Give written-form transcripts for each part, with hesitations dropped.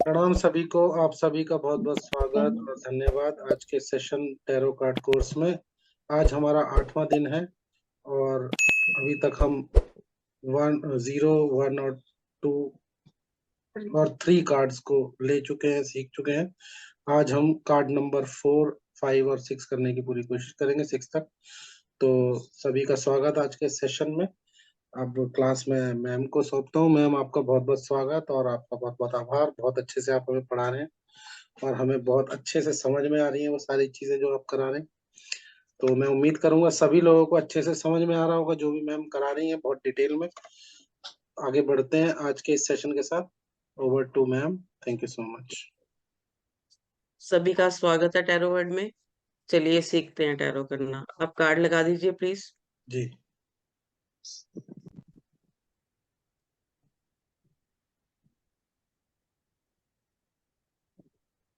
प्रणाम सभी को। आप सभी का बहुत बहुत स्वागत और धन्यवाद आज के सेशन टैरो कार्ड कोर्स में। आज हमारा 8वां दिन है और अभी तक हम 0, 1 और 2 और 3 कार्ड्स को ले चुके हैं, सीख चुके हैं। आज हम कार्ड नंबर 4, 5 और 6 करने की पूरी कोशिश करेंगे, 6 तक। तो सभी का स्वागत आज के सेशन में। अब क्लास में मैम को सौंपता हूँ। मैम, आपका बहुत बहुत स्वागत और आपका बहुत बहुत आभार। बहुत अच्छे से आप हमें पढ़ा रहे हैं और हमें बहुत अच्छे से समझ में आ रही है वो सारी चीजें जो आप करा रहे हैं। तो मैं उम्मीद करूंगा सभी लोगों को अच्छे से समझ में आ रहा होगा जो भी मैम करा रही हैं, बहुत डिटेल में। आगे बढ़ते हैं आज के इस सेशन के साथ। Over to ma'am, thank you so much. सभी का स्वागत है टैरो वर्ड में। चलिए सीखते हैं टैरो करना। आप कार्ड लगा दीजिए प्लीज। जी।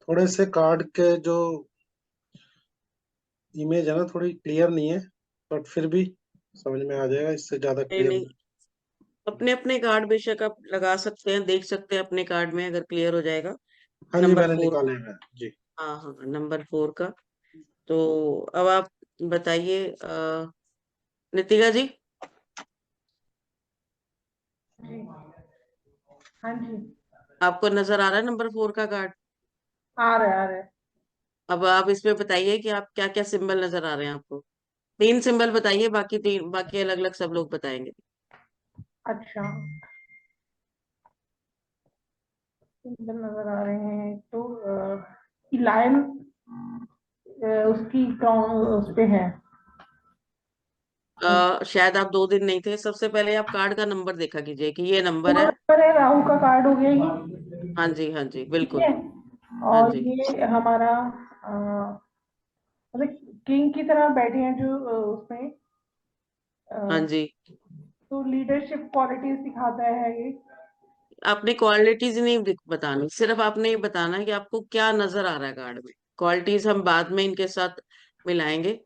थोड़े से कार्ड के जो इमेज है ना, थोड़ी क्लियर नहीं है, बट फिर भी समझ में आ जाएगा, इससे ज्यादा नहीं क्लियर। नहीं, अपने अपने कार्ड बेशक आप लगा सकते हैं, देख सकते हैं अपने कार्ड में अगर क्लियर हो जाएगा। हाँ जी, नंबर मैंने 4। निकाले हैं जी। हाँ हाँ, नंबर 4 का। तो अब आप बताइए नितिका जी। जी। हाँ जी। आपको नजर आ रहा है नंबर 4 का कार्ड? आ रहे। अब आप इसमें बताइए कि आप क्या क्या सिंबल नजर आ रहे हैं आपको। 3 सिंबल बताइए, बाकी अलग अलग सब लोग बताएंगे। अच्छा, सिंबल नजर आ रहे हैं तो लायन उसकी उस पे है। शायद आप 2 दिन नहीं थे। सबसे पहले आप कार्ड का नंबर देखा कीजिए कि ये नंबर है। नंबर है, राहु का कार्ड हो गया ये। हाँ जी, हाँ जी, ठीक बिल्कुल। है। हाँ और जी, ये हमारा मतलब किंग की तरह बैठे हैं जो उसमें हाँ अ, जी। तो लीडरशिप क्वालिटीज दिखाता है ये। आपने क्वालिटीज नहीं बतानी, सिर्फ आपने ये बताना है कि आपको क्या नजर आ रहा है कार्ड में। क्वालिटीज हम बाद में इनके साथ मिलाएंगे,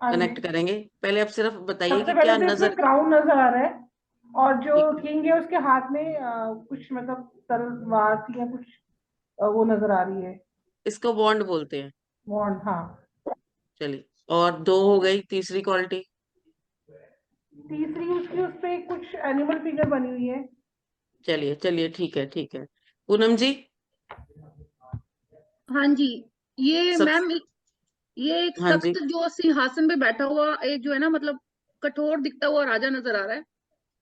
हाँ कनेक्ट जी। करेंगे। पहले आप सिर्फ बताइए सबसे कि पहले क्या तो इसमें नजर। क्राउन नजर आ रहा है और जो ठीक है, किंग है उसके हाथ में कुछ मतलब तलवार सी या कुछ वो नजर आ रही है। इसको बॉन्ड बोलते हैं। वॉन्ड, हाँ। चलिए, और 2 हो गई। तीसरी क्वालिटी? तीसरी उसकी उस पे कुछ एनिमल फिगर बनी हुई है। चलिए चलिए, ठीक है ठीक है। पूनम जी। हाँ जी। ये सब। मैम, ये एक हाँ जी, तख्त जो सिंहासन पे बैठा हुआ एक जो है ना, मतलब कठोर दिखता हुआ राजा नजर आ रहा है।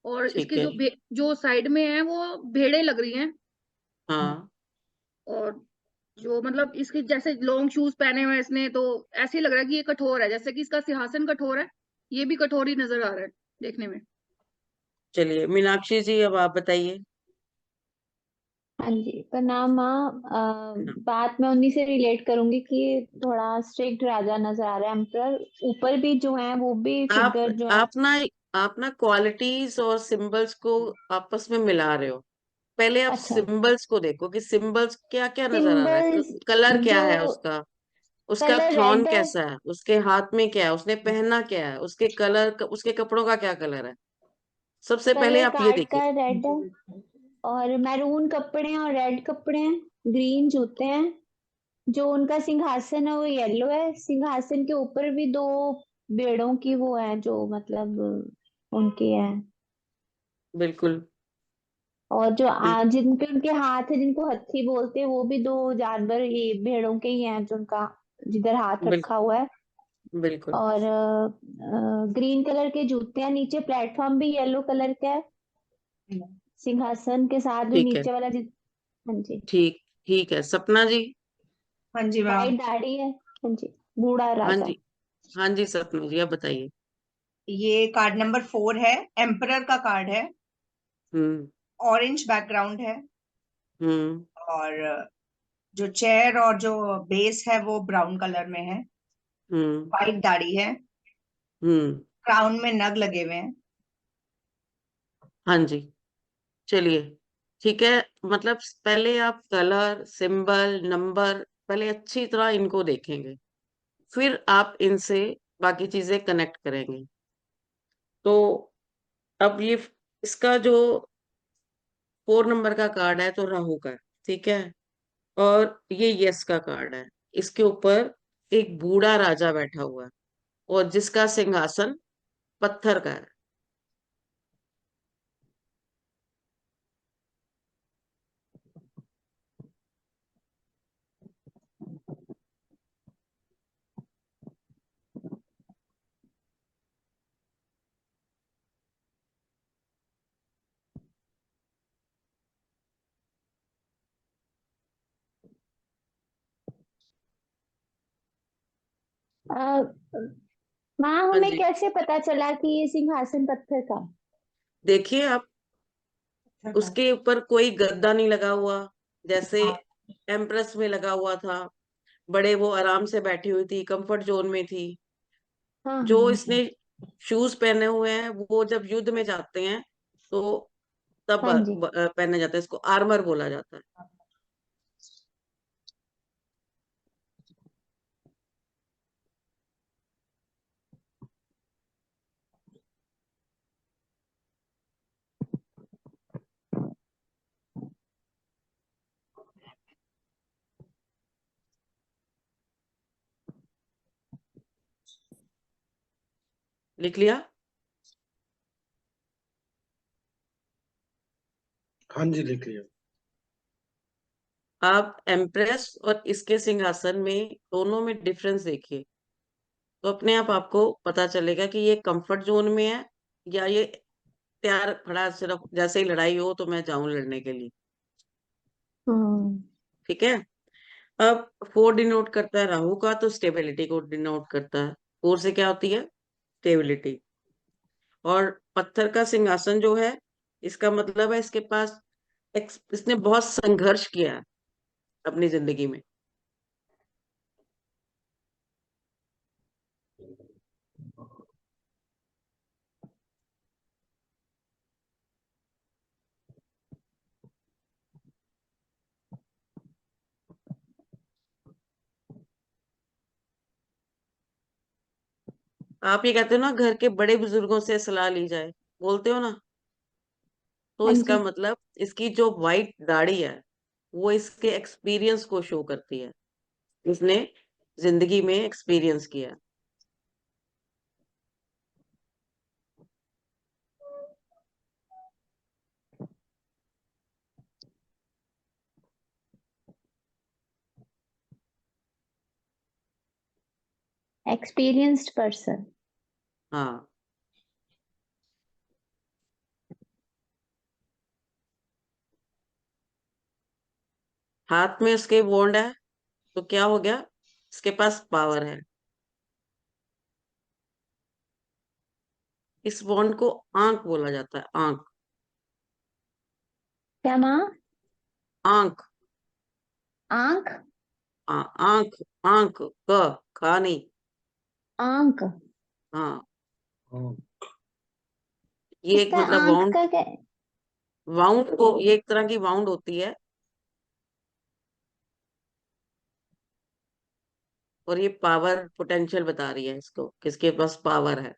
और ठीक इसके है। जो साइड में है वो भेड़े लग रही हैं। हाँ, और जो मतलब इसके जैसे लॉन्ग शूज पहने हुए हैं इसने, तो ऐसे ही लग रहा है कि ये कठोर है, जैसे कि इसका सिंहासन कठोर है। ये भी कठोर ही नजर आ रहा है देखने में। चलिए मीनाक्षी जी, अब आप बताइए। हाँ जी, प्रणाम माँ। बात मैं उन्हीं से रिलेट करूंगी कि थोड़ा स्ट्रिक्ट राजा नजर आ रहा है, एम्परर। ऊपर भी जो है वो भी आप फिगर जो है। आप ना आप ना क्वालिटीज और सिंबल्स को आपस में मिला रहे हो। पहले आप अच्छा, सिंबल्स को देखो कि सिंबल्स क्या क्या नजर आ रहा है। सिंबल्स कलर क्या जो है उसका, उसका कलर थ्रॉन रेड है। कैसा है, उसके हाथ में क्या है, उसने पहना क्या है, उसके कलर, उसके कपड़ों का क्या कलर है। सबसे पहले कलर आप ये कार्ड देखिए। का रेड है और मैरून कपड़े हैं और रेड कपड़े हैं, ग्रीन जूते हैं। जो उनका सिंहासन है वो येलो है। सिंहासन के ऊपर भी दो भेड़ों की वो है जो मतलब उनकी है। बिल्कुल और जो बिल्कुल जिनके उनके हाथ है, जिनको हत्थी बोलते हैं, वो भी दो जानवर ये भेड़ों के ही हैं, जो उनका जिधर हाथ रखा हुआ है। बिल्कुल। और ग्रीन कलर के जूते हैं। नीचे प्लेटफॉर्म भी येलो कलर का है, सिंहासन के साथ जो ठीक है, नीचे वाला हाँ जी। ठीक ठीक है। सपना जी। हाँ जी मैम। वाइट दाढ़ी है। हाँ जी, बूढ़ा हाँ राजा। जी, हाँ जी, सपना जी, आप बताइए। ये कार्ड नंबर 4 है, एम्परर का कार्ड है। हम्म। ऑरेंज बैकग्राउंड है हम्म। और जो चेयर और जो बेस है वो ब्राउन कलर में है। हम्म। वाइट दाढ़ी है। हम्म। क्राउन में नग लगे हुए हैं। हाँ जी। चलिए, ठीक है। मतलब पहले आप कलर, सिंबल, नंबर, पहले अच्छी तरह इनको देखेंगे, फिर आप इनसे बाकी चीजें कनेक्ट करेंगे। तो अब ये इसका जो 4 नंबर का कार्ड है तो राहु का है, ठीक है। और ये यस का कार्ड है। इसके ऊपर एक बूढ़ा राजा बैठा हुआ है और जिसका सिंहासन पत्थर का है। माँ, हाँ हमें जी, कैसे पता चला कि ये सिंहासन पत्थर का है? देखिए आप, उसके ऊपर कोई गद्दा नहीं लगा हुआ, जैसे हाँ एम्प्रेस में लगा हुआ था। बड़े वो आराम से बैठी हुई थी, कंफर्ट जोन में थी। हाँ जो हाँ इसने शूज पहने हुए हैं वो जब युद्ध में जाते हैं तो तब हाँ जी। पहने जाते हैं। इसको आर्मर बोला जाता है। लिख लिया? हाँ जी, लिख लिया। आप एम्प्रेस और इसके सिंहासन में दोनों में डिफरेंस देखिए, तो अपने आप आपको पता चलेगा कि ये कंफर्ट जोन में है या ये तैयार खड़ा, सिर्फ जैसे ही लड़ाई हो तो मैं जाऊं लड़ने के लिए। हम्म। ठीक है। अब फोर डिनोट करता है राहु का, तो स्टेबिलिटी को डिनोट करता है। फोर से क्या होती है? स्टेबिलिटी। और पत्थर का सिंहासन जो है, इसका मतलब है इसके पास इसने बहुत संघर्ष किया है अपनी जिंदगी में। आप ये कहते हो ना, घर के बड़े बुजुर्गों से सलाह ली जाए, बोलते हो ना, तो हाँ इसका जी। मतलब इसकी जो वाइट दाढ़ी है वो इसके एक्सपीरियंस को शो करती है। इसने जिंदगी में एक्सपीरियंस किया है। Experienced person. हाँ। हाथ में उसके वॉन्ड है, तो क्या हो गया? इसके पास पावर है। इस वॉन्ड को आंख बोला जाता है, आंख। क्या माँ? आंख। आंख? आंख। आंख क, खा नहीं। आंख? हाँ, हाँ। ये एक इसका मतलब आंख वाउंड। का क्या? वाउंड को, ये एक तरह की वाउंड होती है, और ये पावर पोटेंशियल बता रही है इसको, किसके पास पावर है।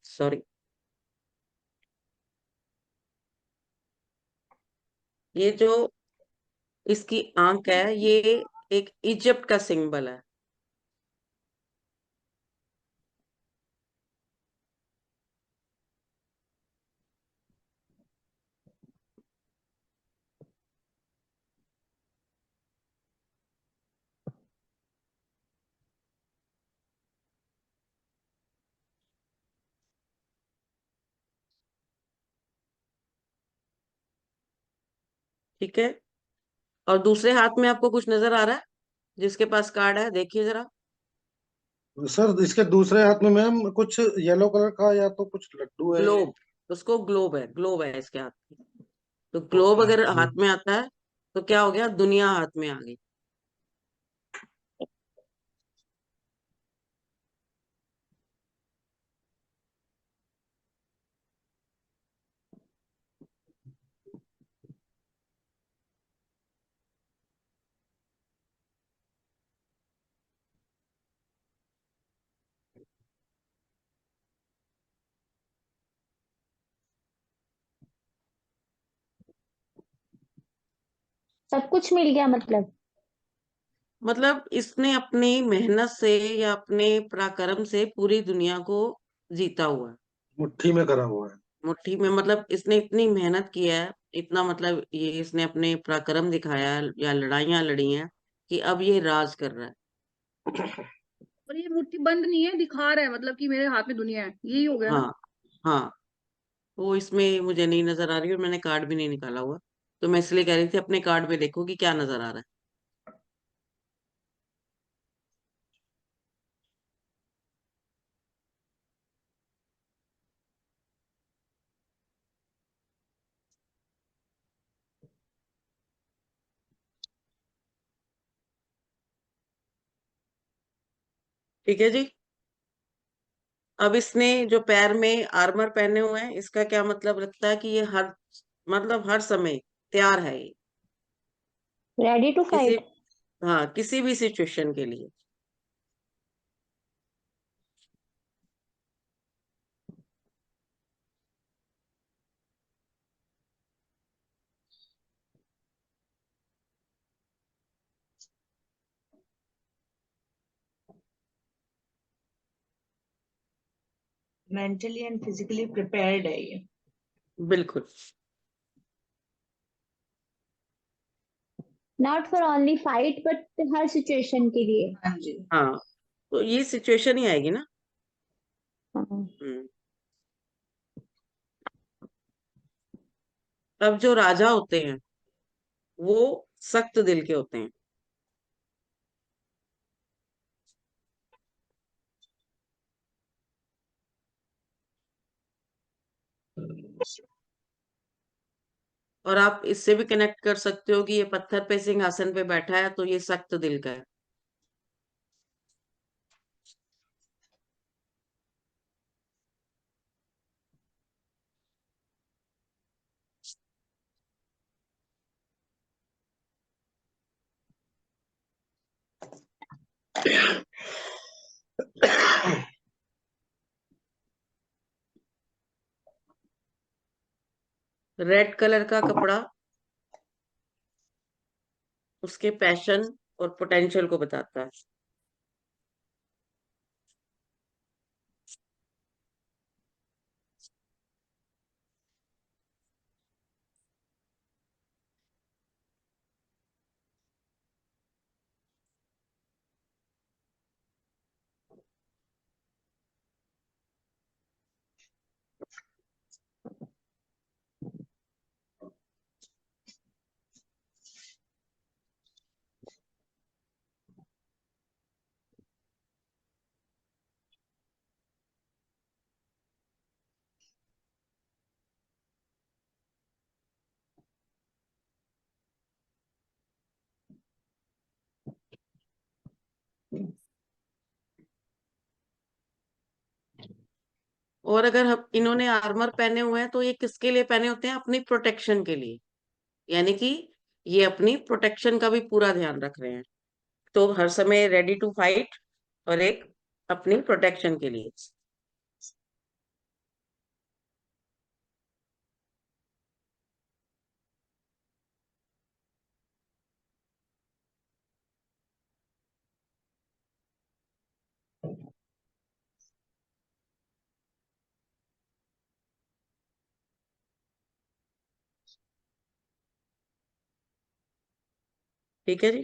सॉरी। ये जो इसकी आंख है, ये एक इजिप्ट का सिंबल है। ठीक है। और दूसरे हाथ में आपको कुछ नजर आ रहा है? जिसके पास कार्ड है, देखिए जरा। सर, इसके दूसरे हाथ में मैम कुछ येलो कलर का या तो कुछ लड्डू है। ग्लोब। उसको ग्लोब है, ग्लोब है इसके हाथ में। तो ग्लोब ओके। अगर हाथ में आता है तो क्या हो गया? दुनिया हाथ में आ गई। सब कुछ मिल गया मतलब इसने अपनी मेहनत से या अपने पराक्रम से पूरी दुनिया को जीता हुआ है। मुट्ठी में करा हुआ है। मुट्ठी में मतलब इसने इतनी मेहनत किया है, इतना मतलब ये इसने अपने पराक्रम दिखाया है या लड़ाइयां लड़ी हैं कि अब ये राज कर रहा है। और ये मुट्ठी बंद नहीं है, दिखा रहा है मतलब कि मेरे हाथ में दुनिया है, यही हो गया ना। हाँ हाँ, वो इसमें मुझे नहीं नजर आ रही और मैंने कार्ड भी नहीं निकाला हुआ, तो मैं इसलिए कह रही थी अपने कार्ड पे देखो कि क्या नजर आ रहा है। ठीक है जी। अब इसने जो पैर में आर्मर पहने हुए हैं, इसका क्या मतलब लगता है कि ये हर मतलब हर समय तैयार है ये रेडी टू किसी, फाइट। हाँ किसी भी सिचुएशन के लिए। मेंटली एंड फिजिकली प्रिपेयर्ड है ये। बिल्कुल। Not for only fight but her situation के लिए। हाँ जी। हाँ, तो ये सिचुएशन ही आएगी ना। हाँ। हम्म। अब जो राजा होते हैं वो सख्त दिल के होते हैं। और आप इससे भी कनेक्ट कर सकते हो कि ये पत्थर पे सिंहासन पे बैठा है तो ये सख्त दिल का है। रेड कलर का कपड़ा उसके पैशन और पोटेंशियल को बताता है। और अगर हम इन्होंने आर्मर पहने हुए हैं तो ये किसके लिए पहने होते हैं? अपनी प्रोटेक्शन के लिए। यानी कि ये अपनी प्रोटेक्शन का भी पूरा ध्यान रख रहे हैं, तो हर समय रेडी टू फाइट और एक अपनी प्रोटेक्शन के लिए। ठीक है जी।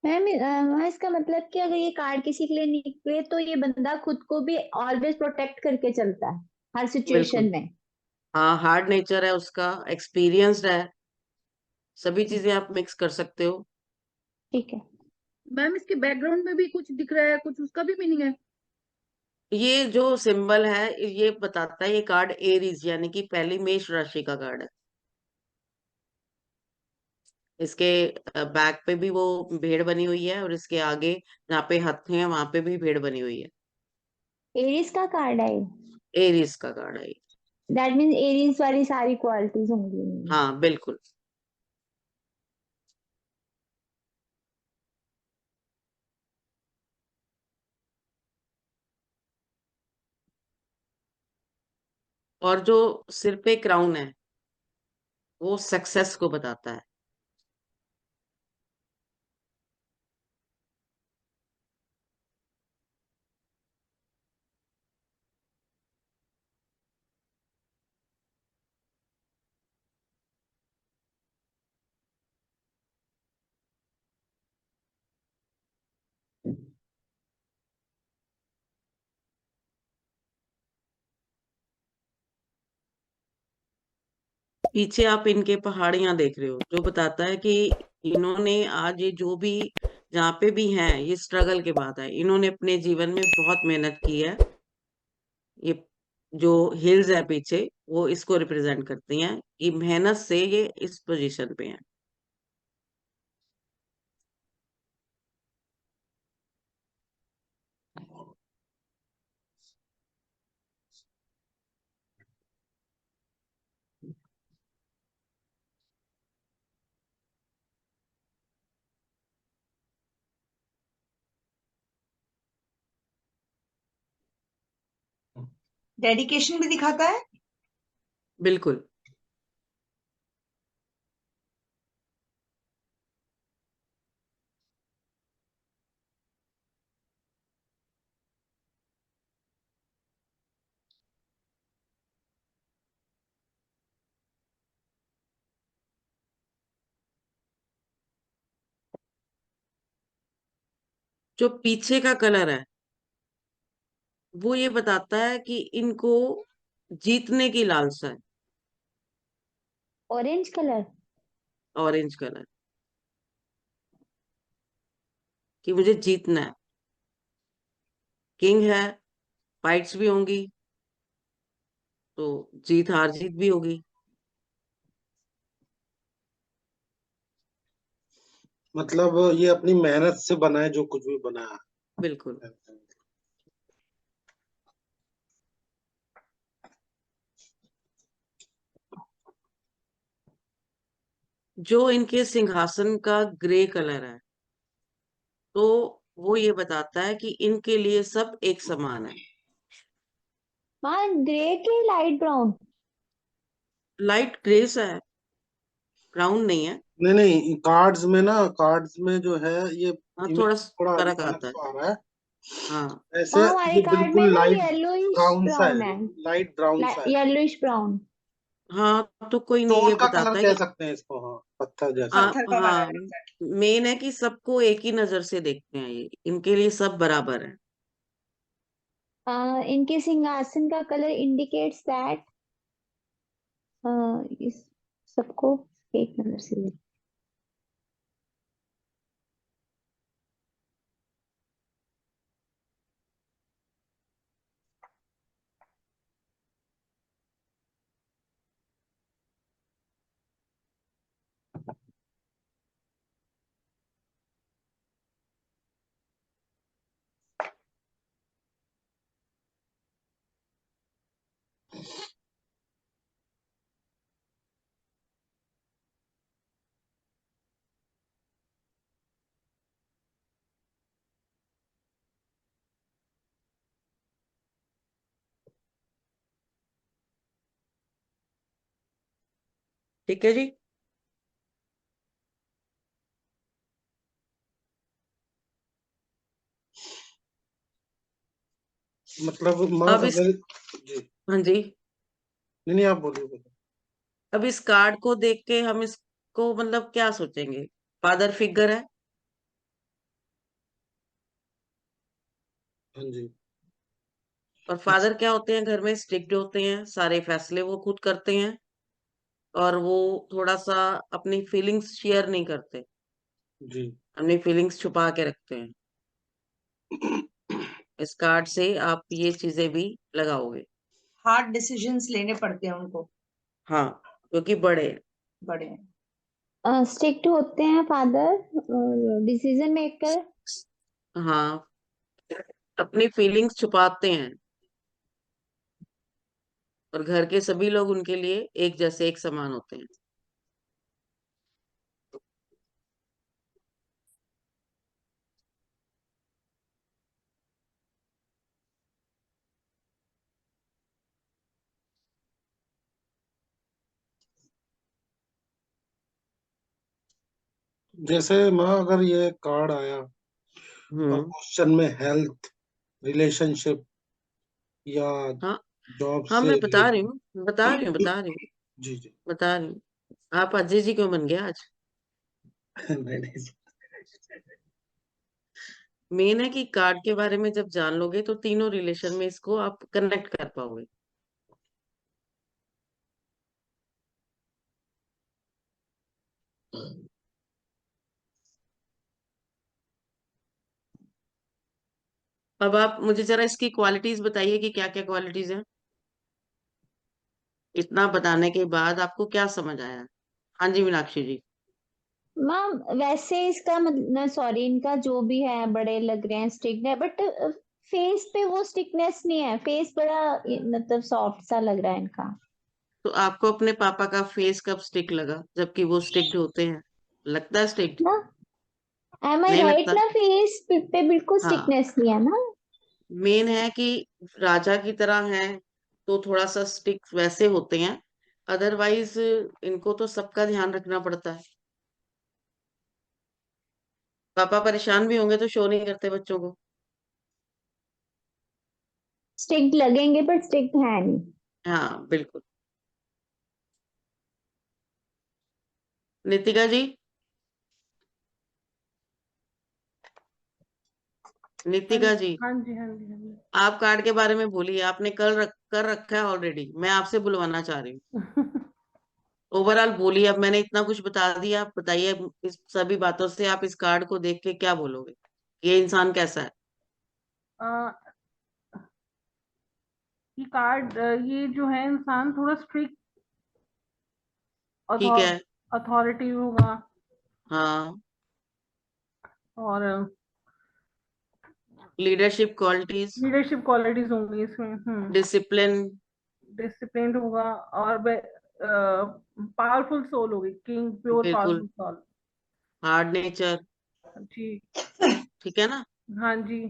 मैम इसका मतलब कि अगर ये कार्ड किसी के लिए निकले तो ये बंदा खुद को भी ऑलवेज प्रोटेक्ट करके चलता है हर बिल्कुल। सिचुएशन में। हाँ, हार्ड नेचर है उसका, एक्सपीरियंस्ड है, सभी चीजें आप मिक्स कर सकते हो। ठीक है। मैम इसके बैकग्राउंड में भी कुछ दिख रहा है, कुछ उसका भी मीनिंग है। ये जो सिंबल है ये बताता है, ये कार्ड एरीज यानी कि पहली मेष राशि का कार्ड है। इसके बैक पे भी वो भेड़ बनी हुई है और इसके आगे जहाँ पे हथ है वहां पे भी भेड़ बनी हुई है। एरीज का कार्ड है। एरीज का कार्ड है ये। दैट मीन्स एरीज वाली सारी क्वालिटीज होंगी। हाँ बिल्कुल। और जो सिर पे क्राउन है वो सक्सेस को बताता है। पीछे आप इनके पहाड़ियां देख रहे हो, जो बताता है कि इन्होंने आज ये जो भी जहाँ पे भी हैं ये स्ट्रगल के बाद है। इन्होंने अपने जीवन में बहुत मेहनत की है। ये जो हिल्स है पीछे वो इसको रिप्रेजेंट करती हैं कि मेहनत से ये इस पोजीशन पे हैं। डेडिकेशन भी दिखाता है। बिल्कुल। जो पीछे का कलर है वो ये बताता है कि इनको जीतने की लालसा है। Orange colour. ऑरेंज कलर, कि मुझे जीतना है। किंग है, फाइट्स भी होंगी, तो जीत हार जीत भी होगी। मतलब ये अपनी मेहनत से बना है जो कुछ भी बना बिल्कुल। है। जो इनके सिंहासन का ग्रे कलर है तो वो ये बताता है कि इनके लिए सब एक समान है। हाँ, ग्रे के लाइट ब्राउन। लाइट ग्रे सा है, ब्राउन नहीं है। नहीं नहीं, कार्ड्स में ना, कार्ड्स में जो है ये हाँ, इमेज थोड़ा थोड़ा फर्क अलग आता है। तो आ रहा है। हाँ। ऐसे हाँ, हमारे ये कार्ड में बिल्कुल ना लाइट येलोइश ब्राउन सा ब्राउन है, है। लाइट ब्राउन सा है। Yellowish brown. हाँ, तो कोई नहीं, स्टोन ये का कलर बताता है कह कि सकते हैं इसको, हाँ, पत्थर जैसा। पत्थर का हाँ, कलर है। मेन है कि सबको एक ही नजर से देखते हैं, ये इनके लिए सब बराबर है। इनके सिंहासन का कलर इंडिकेट्स दैट इस सबको एक नजर से देख। ठीक है जी। मतलब माँ अब इस अगर, जी, हाँ जी, नहीं नहीं, आप बोलिए बोलिए। अब इस कार्ड को देख के हम इसको मतलब क्या सोचेंगे? फादर फिगर है। हाँ जी। और फादर क्या होते हैं? घर में स्ट्रिक्ट होते हैं, सारे फैसले वो खुद करते हैं, और वो थोड़ा सा अपनी फीलिंग्स शेयर नहीं करते, जी। अपनी फीलिंग्स छुपा के रखते हैं। इस कार्ड से आप ये चीजें भी लगाओगे। हार्ड डिसीजंस लेने पड़ते हैं उनको। हाँ, क्योंकि बड़े हैं। बड़े हैं। स्ट्रिक्ट होते हैं फादर और डिसीजन मेकर। हाँ, अपनी फीलिंग्स छुपाते हैं, और घर के सभी लोग उनके लिए एक जैसे, एक समान होते हैं। जैसे माँ अगर ये कार्ड आया और क्वेश्चन में हेल्थ, रिलेशनशिप या हाँ जॉब हाँ, से मैं बता रही रिलेटेड। हूँ, बता रही हूँ, बता रही हूँ, जी जी। बता रही हूँ। आप अजय जी क्यों बन गए आज? नहीं नहीं। मेन है कि कार्ड के बारे में जब जान लोगे तो तीनों रिलेशन में इसको आप कनेक्ट कर पाओगे। अब आप मुझे जरा इसकी क्वालिटीज बताइए कि क्या क्या क्वालिटीज हैं। इतना बताने के बाद आपको क्या समझ आया? हाँ जी मीनाक्षी जी। मैम वैसे इसका मतलब, सॉरी, इनका जो भी है बड़े लग रहे हैं, स्टिक है, बट फेस पे वो स्टिकनेस नहीं है। फेस बड़ा मतलब सॉफ्ट सा लग रहा है इनका। तो आपको अपने पापा का फेस कब स्टिक लगा, जबकि वो स्टिक्ड होते हैं? लगता है स्टिक्ड? ना, एम आई नहीं राइट लगता। ना? फेस पे बिल्कुल हाँ, स्टिकनेस नहीं है ना। मेन है कि राजा की तरह है तो थोड़ा सा स्टिक वैसे होते हैं, अदरवाइज इनको तो सबका ध्यान रखना पड़ता है। पापा परेशान भी होंगे तो शो नहीं करते बच्चों को। स्टिक लगेंगे बट स्टिक है नहीं। हाँ बिल्कुल। नितिका जी, हाँ नितिका जी, हाँ जी, हाँ जी, हाँ जी। आप कार्ड के बारे में बोलिए। आपने कर रखा है ऑलरेडी, मैं आपसे बुलवाना चाह रही हूँ। ओवरऑल बोलिए। अब मैंने इतना कुछ बता दिया, आप बताइए इस सभी बातों से आप इस कार्ड को देख के क्या बोलोगे? ये इंसान कैसा है? अ, ये कार्ड, ये जो है इंसान थोड़ा स्ट्रिक्ट, ठीक है। अथॉरिटी होगा, हाँ, और लीडरशिप क्वालिटीज, लीडरशिप क्वालिटीज होंगी इसमें। डिसिप्लिन। डिसिप्लिन होगा, और पावरफुल सोल होगी, किंग, प्योर बिल्कुल। Powerful soul. Hard nature. जी। ठीक है ना? हाँ जी।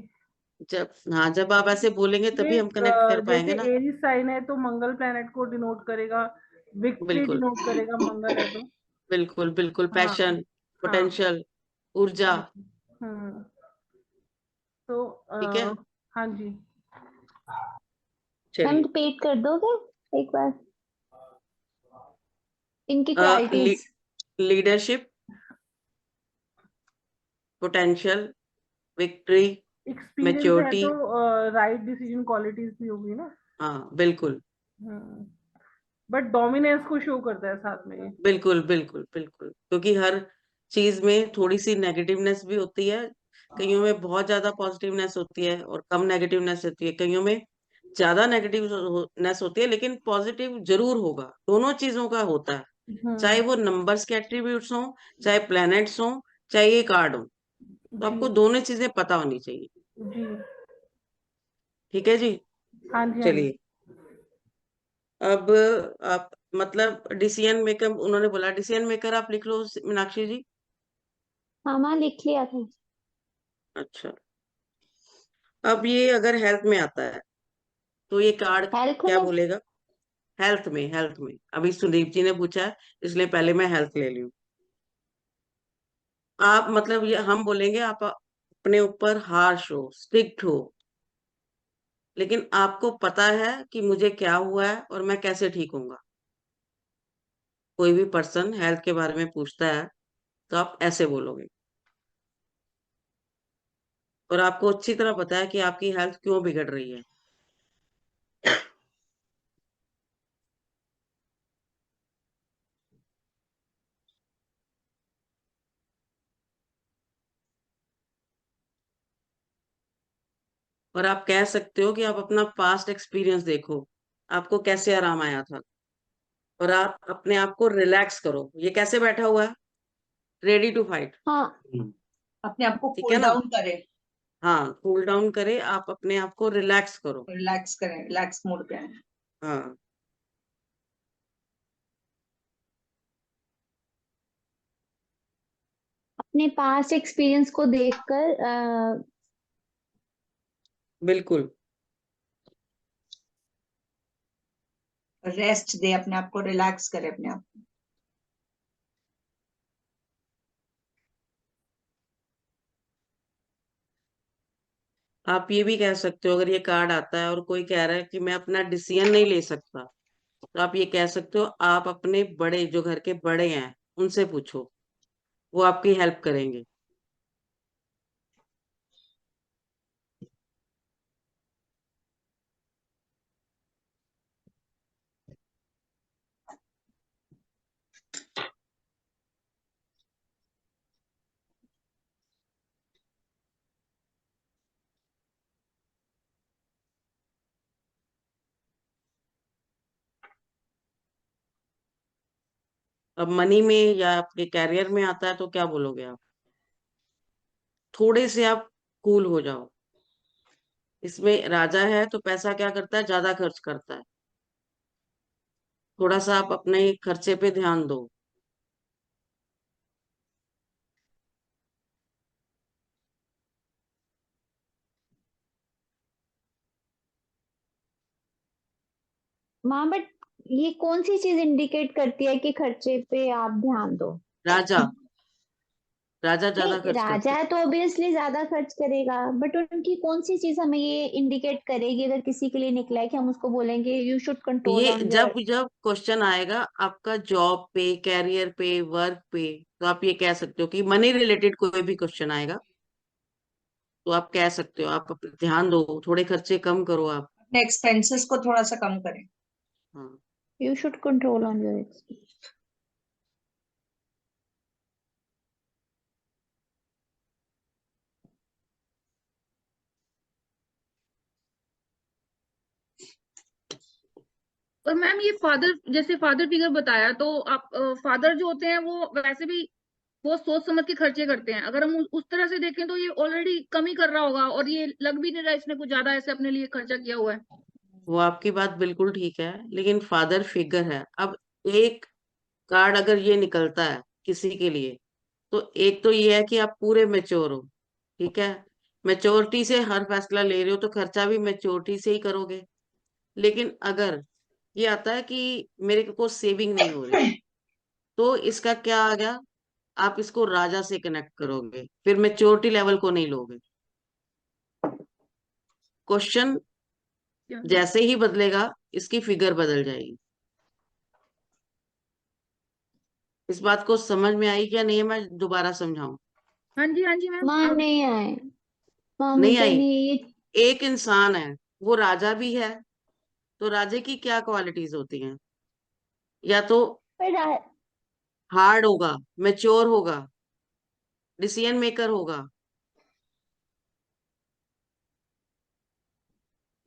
जब आप ऐसे बोलेंगे ये तभी हम कनेक्ट कर जैसे पाएंगे ना। एरीज साइन है तो मंगल प्लेनेट को डिनोट करेगा, विक्ट्री बिल्कुल डिनोट करेगा, मंगल है तो। बिल्कुल बिल्कुल। हाँ पैशन, हाँ पोटेंशियल, ऊर्जा। हाँ जी। तो ठीक है, हाँ जी। मैम चलिए। रिपीट कर दोगे एक बार इनकी qualities? Leadership, potential, victory, experience है मैच्योरिटी। तो राइट डिसीजन क्वालिटीज भी होगी ना। हाँ बिल्कुल बट डोमिनेंस को शो करता है साथ में ये। बिल्कुल बिल्कुल बिल्कुल, क्योंकि हर चीज में थोड़ी सी नेगेटिवनेस भी होती है। कईयों में बहुत ज्यादा पॉजिटिवनेस होती है और कम नेगेटिवनेस होती है। कईयों में ज्यादा नेगेटिवनेस होती है लेकिन पॉजिटिव जरूर होगा। दोनों चीजों का होता है, चाहे हम्म। वो नंबर्स के एट्रीब्यूट्स हों, चाहे प्लैनेट्स हों, चाहे ये कार्ड हो। तो जी आपको दोनों चीजें पता होनी चाहिए। जी। ठीक है जी। हाँ जी, हाँ जी। चलिए, अब आप मतलब डिसीजन मेकर, उन्होंने बोला डिसीजन मेकर आप लिख लो मीनाक्षी जी। हाँ माँ लिख लिया था। अच्छा, अब ये अगर हेल्थ में आता है तो ये कार्ड हेल्थ क्या में? बोलेगा? हेल्थ में, हेल्थ में अभी सुदीप जी ने पूछा है इसलिए पहले मैं हेल्थ ले लूं। आप मतलब ये हम बोलेंगे आप अपने ऊपर हार्श हो, स्ट्रिक्ट हो, लेकिन आपको पता है कि मुझे क्या हुआ है और मैं कैसे ठीक होऊंगा। कोई भी पर्सन हेल्थ के बारे में पूछता है तो आप ऐसे बोलोगे, और आपको अच्छी तरह पता है कि आपकी हेल्थ क्यों बिगड़ रही है। और आप कह सकते हो कि आप अपना पास्ट एक्सपीरियंस देखो, आपको कैसे आराम आया था, और आप अपने आप को रिलैक्स करो। ये कैसे बैठा हुआ है? Ready to fight. हाँ। अपने आप को ठीक है कूल ना? डाउन करें, हाँ, कूल डाउन करे, आप अपने आप को रिलैक्स करो। रिलैक्स करें, रिलैक्स मोड पे आए। हाँ अपने पास्ट एक्सपीरियंस को देखकर बिल्कुल। रेस्ट दे अपने आप को, रिलैक्स करे अपने आप को। आप ये भी कह सकते हो, अगर ये कार्ड आता है और कोई कह रहा है कि मैं अपना डिसीजन नहीं ले सकता, तो आप ये कह सकते हो आप अपने बड़े, जो घर के बड़े हैं, उनसे पूछो, वो आपकी हेल्प करेंगे। अब मनी में या आपके कैरियर में आता है तो क्या बोलोगे आप? थोड़े से आप कूल हो जाओ। इसमें राजा है तो पैसा क्या करता है, ज्यादा खर्च करता है। थोड़ा सा आप अपने खर्चे पे ध्यान दो। माँ बट ये कौन सी चीज इंडिकेट करती है कि खर्चे पे आप ध्यान दो? राजा, राजा ज्यादा नहीं, खर्च करते राजा हैं। है तो ऑब्वियसली ज्यादा खर्च करेगा, बट उनकी कौन सी चीज हमें ये इंडिकेट करेगी अगर किसी के लिए निकला है कि हम उसको बोलेंगे यू शुड कंट्रोल ये ऑन योर। जब जब क्वेश्चन आएगा आपका जॉब पे, कैरियर पे, वर्क पे, तो आप ये कह सकते हो कि मनी रिलेटेड कोई भी क्वेश्चन आएगा तो आप कह सकते हो आप ध्यान दो, थोड़े खर्चे कम करो आप। अपने एक्सपेंसेस को थोड़ा सा कम करें। हाँ। You should control on your expense. और मैम ये फादर, जैसे फादर फिगर बताया, तो आप फादर जो होते हैं वो वैसे भी बहुत सोच समझ के खर्चे करते हैं। अगर हम उस तरह से देखें तो ये ऑलरेडी कम ही कर रहा होगा, और ये लग भी नहीं रहा इसने कुछ ज्यादा ऐसे अपने लिए खर्चा किया हुआ है। वो आपकी बात बिल्कुल ठीक है, लेकिन फादर फिगर है। अब एक कार्ड अगर ये निकलता है किसी के लिए, तो एक तो ये है कि आप पूरे मेच्योर हो, ठीक है, मेच्योरिटी से हर फैसला ले रहे हो तो खर्चा भी मेच्योरिटी से ही करोगे। लेकिन अगर ये आता है कि मेरे को सेविंग नहीं हो रही, तो इसका क्या आ गया, आप इसको राजा से कनेक्ट करोगे, फिर मेच्योरिटी लेवल को नहीं लोगे। क्वेश्चन क्या? जैसे ही बदलेगा इसकी फिगर बदल जाएगी। इस बात को समझ में आई क्या नहीं है, मैं दोबारा समझाऊं? हाँ जी मैम, माँ अब नहीं आए। माँ नहीं मुझे आई? नहीं ये। एक इंसान है, वो राजा भी है, तो राजे की क्या क्वालिटीज होती हैं? या तो पर हार्ड होगा, मैच्योर होगा, डिसीजन मेकर होगा।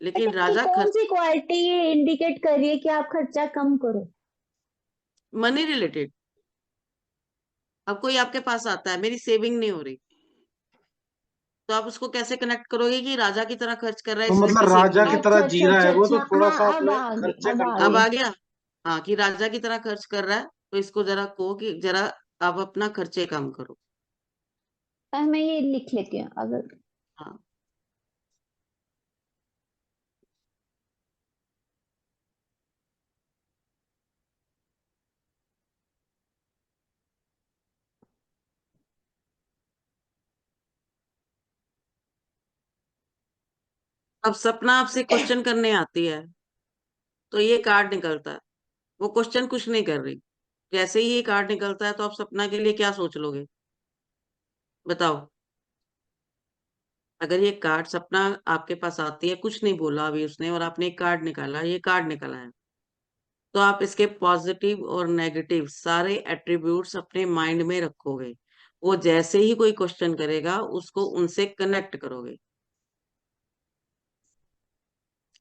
लेकिन बट ये राजा कौन सी क्वालिटी ये इंडिकेट कर रही है कि आप खर्चा कम करो? Money related. अब कोई आपके पास आता है, मेरी सेविंग नहीं हो रही, तो आप उसको कैसे कनेक्ट करोगे कि राजा की तरह खर्च कर रहा है तो इसलिए इसकी मतलब सेविंग राजा नहीं की हो अच्छा तरह रही। जी अच्छा रहा है अच्छा वो, तो अच्छा, थोड़ा सा हाँ अब अपने आ गई, खर्चे अब आ अब कंट्रोल। गई। आ गया। हाँ, कि राजा की तरह खर्च कर रहा है, तो इसको जरा कहो कि जरा आप अपना खर्चे कम करो। मैं ये लिख लेती हूँ अगर। हाँ। अब सपना आपसे क्वेश्चन करने आती है, तो ये कार्ड निकलता है, वो क्वेश्चन कुछ नहीं कर रही। जैसे ही ये कार्ड निकलता है तो आप सपना के लिए क्या सोच लोगे, बताओ? अगर ये कार्ड सपना आपके पास आती है, कुछ नहीं बोला अभी उसने, और आपने एक कार्ड निकाला, ये कार्ड निकला है, तो आप इसके पॉजिटिव और नेगेटिव सारे एट्रीब्यूट्स अपने माइंड में रखोगे। वो जैसे ही कोई क्वेश्चन करेगा उसको उनसे कनेक्ट करोगे।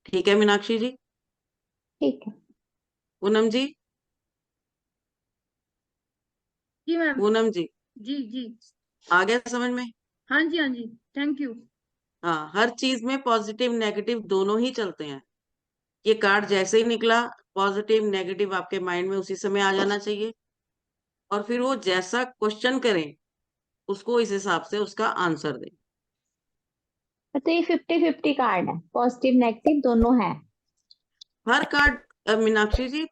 ठीक है मीनाक्षी जी? ठीक है। पूनम जी? जी मैम। पूनम जी, जी। आ गया समझ में? हाँ जी, थैंक यू। हाँ, हर चीज में पॉजिटिव नेगेटिव दोनों ही चलते हैं। ये कार्ड जैसे ही निकला, पॉजिटिव नेगेटिव आपके माइंड में उसी समय आ जाना चाहिए, और फिर वो जैसा क्वेश्चन करें उसको इस हिसाब से उसका आंसर दें। तो ये 50-50 कार्ड है, पॉजिटिव नेगेटिव दोनों है। हर कार्ड मीनाक्षी जी,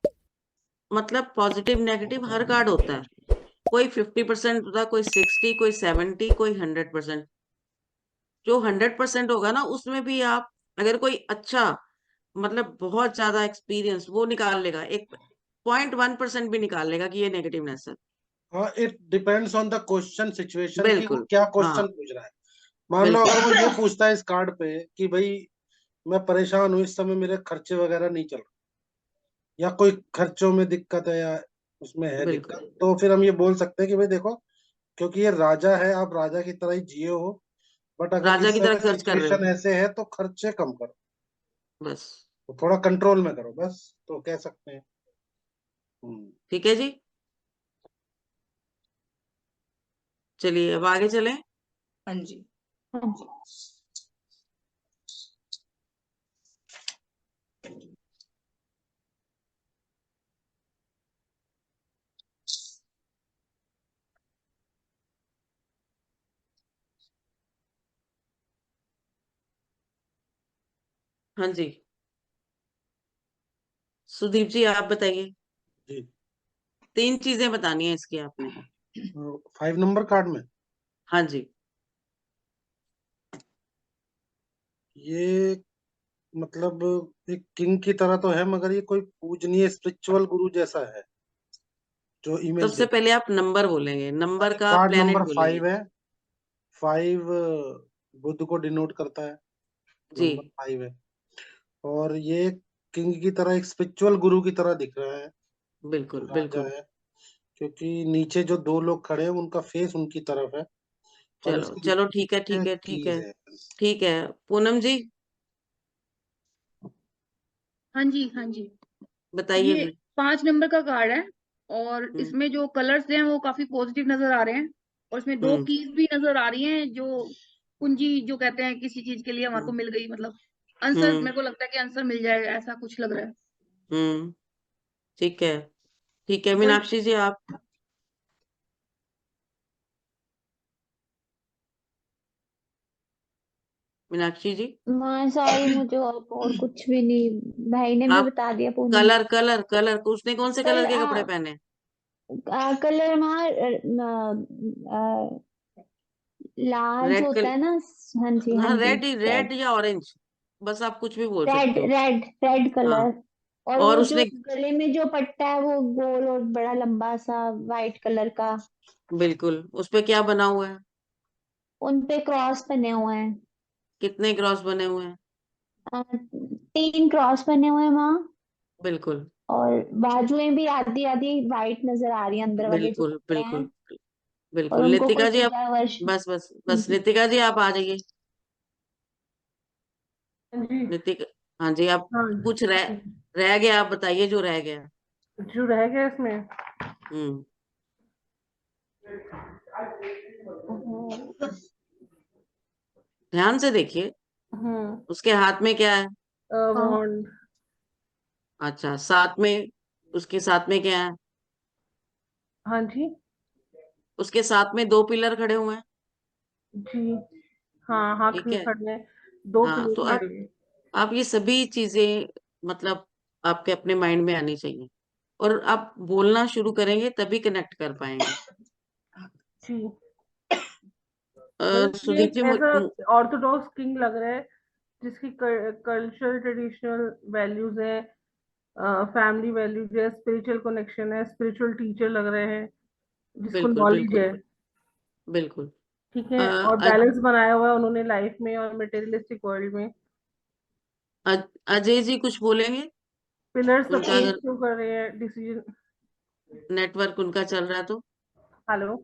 मतलब पॉजिटिव नेगेटिव हर कार्ड होता है। कोई 50% होता है, कोई 60, कोई 70, कोई 100%। जो 100% होगा ना, उसमें भी आप अगर कोई अच्छा, मतलब बहुत ज्यादा एक्सपीरियंस, वो निकाल लेगा, एक 0.1% भी निकाल लेगा कि ये नेगेटिवनेस है। हाँ, it depends on the question situation कि वो बिल्कुल। क्या हाँ क्वेश्चन पूछ रहा है। मान लो बिल्कुल। अगर वो ये पूछता है इस कार्ड पे कि भाई मैं परेशान हूँ, इस समय मेरे खर्चे वगैरह नहीं चल रहे, या कोई खर्चों में दिक्कत है, या उसमें है बिल्कुल। दिक्कत, तो फिर हम ये बोल सकते हैं कि भाई देखो, क्योंकि ये राजा है, आप राजा की तरह ही जिए हो, बट अगर राजा इस की तरह समय खर्च कर रहे हो, सिचुएशन ऐसे है तो खर्चे कम करो, बस। तो थोड़ा कंट्रोल में करो, बस तो कह सकते हैं। ठीक है जी, चलिए अब आगे चलें। हाँ जी। हाँ जी। हाँ जी, सुदीप जी आप बताइए। जी। 3 चीजें बतानी है इसकी आपने। 5 नंबर कार्ड में हाँ जी। ये मतलब एक किंग की तरह तो है, मगर ये कोई पूजनीय स्पिरिचुअल गुरु जैसा है जो इमेज सबसे दे। पहले आप नंबर बोलेंगे, नंबर का कार्ड प्लेनेट नंबर बोलेंगे। 5 है। 5 बुध को डिनोट करता है, जी। नंबर 5 है। और ये किंग की तरह, एक स्पिरिचुअल गुरु की तरह दिख रहा है, जो बिल्कुल राजा बिल्कुल। है, क्योंकि नीचे जो 2 लोग खड़े हैं उनका फेस उनकी तरफ है, और चलो इसके चलो, ठीक है ठीक नीचे है ठीक कीज है। है। ठीक है, पूनम जी हाँ जी, हाँ जी। बताइए ये फिर। 5 नंबर का कार्ड है, और हम्म इसमें जो कलर्स हैं वो काफी पॉजिटिव नजर आ रहे हैं, और इसमें 2 हम्म कीज भी नजर आ रही हैं, जो कुंजी जो कहते हैं किसी चीज के लिए हमारे को हम्म मिल गई, मतलब आंसर, हम्म मेरे को लगता है कि आंसर मिल जाएगा, ऐसा कुछ लग रहा है। हम्म, ठीक है। ठीक है, और मीनाक्षी जी आप। मीनाक्षी जी माँ सॉरी, मुझे और कुछ भी नहीं, भाई ने भी आप, बता दिया पूनम। कलर कलर कलर, उसने कौन से कल कलर के कपड़े पहने? कलर माँ लाल जो रेड होता कलर? है ना। हाँ जी, हाँ हाँ, जी। रेड, रेड रेड, या ऑरेंज, बस आप कुछ भी बोल रेड सकते हो। रेड रेड हाँ, कलर। और और वो जो उसने, गले में जो पट्टा है वो गोल और बड़ा लंबा सा वाइट कलर का। बिल्कुल, उस पे क्या बना हुआ है? उन पे क्रॉस बने हुए हैं। कितने क्रॉस बने हुए हैं? 3 क्रॉस बने हुए हैं माँ। बिल्कुल और बाजुएं भी आधी आधी वाइट नजर आ रही है, अंदर वाले जो बिल्कुल कपड़े हैं। बिल्कुल और बिल्कुल। उनको कोई नितिका जी आप, पूजा वर्ष। बस बस हाँ बस, जी। नितिका जी आप आ जाइए। हाँ जी। नितिका, हाँ जी आप, हाँ कुछ जी। रह गया, आप बताइए जो रह गया। जो रह गया इसमें, हम्म ध्यान से देखिए, हम्म, उसके हाथ में क्या है? हाँ वॉन्ड। अच्छा, साथ में, उसके साथ में क्या है? हाँ जी। उसके साथ में 2 पिलर खड़े हुए हैं। जी। हाँ, हाथ ठीक में है। खड़े, 2 हाँ, किलो तो खड़े हैं। आप ये सभी चीजें, मतलब आपके अपने माइंड में आनी चाहिए, और आप बोलना शुरू करेंगे तभी कनेक्ट कर पाएंगे। जी। मतलब ये सुदीप एक जी ऐसा ऑर्थोडॉक्स किंग लग रहा है, जिसकी कल्चरल ट्रेडिशनल वैल्यूज है, फैमिली वैल्यूज है, स्पिरिचुअल कनेक्शन है, स्पिरिचुअल टीचर लग रहे हैं, जिसको बिल्कुल नॉलेज बिल्कुल है। बिल्कुल। ठीक अ, है, और अ- बैलेंस बनाया हुआ है उन्होंने लाइफ में और मटेरियलिस्टिक वर्ल्ड में। अजय जी कुछ बोलेंगे? पिलर उनका सपोर्ट अगर क्यों कर रहे हैं डिसीजन। नेटवर्क उनका चल रहा है तो। हेलो।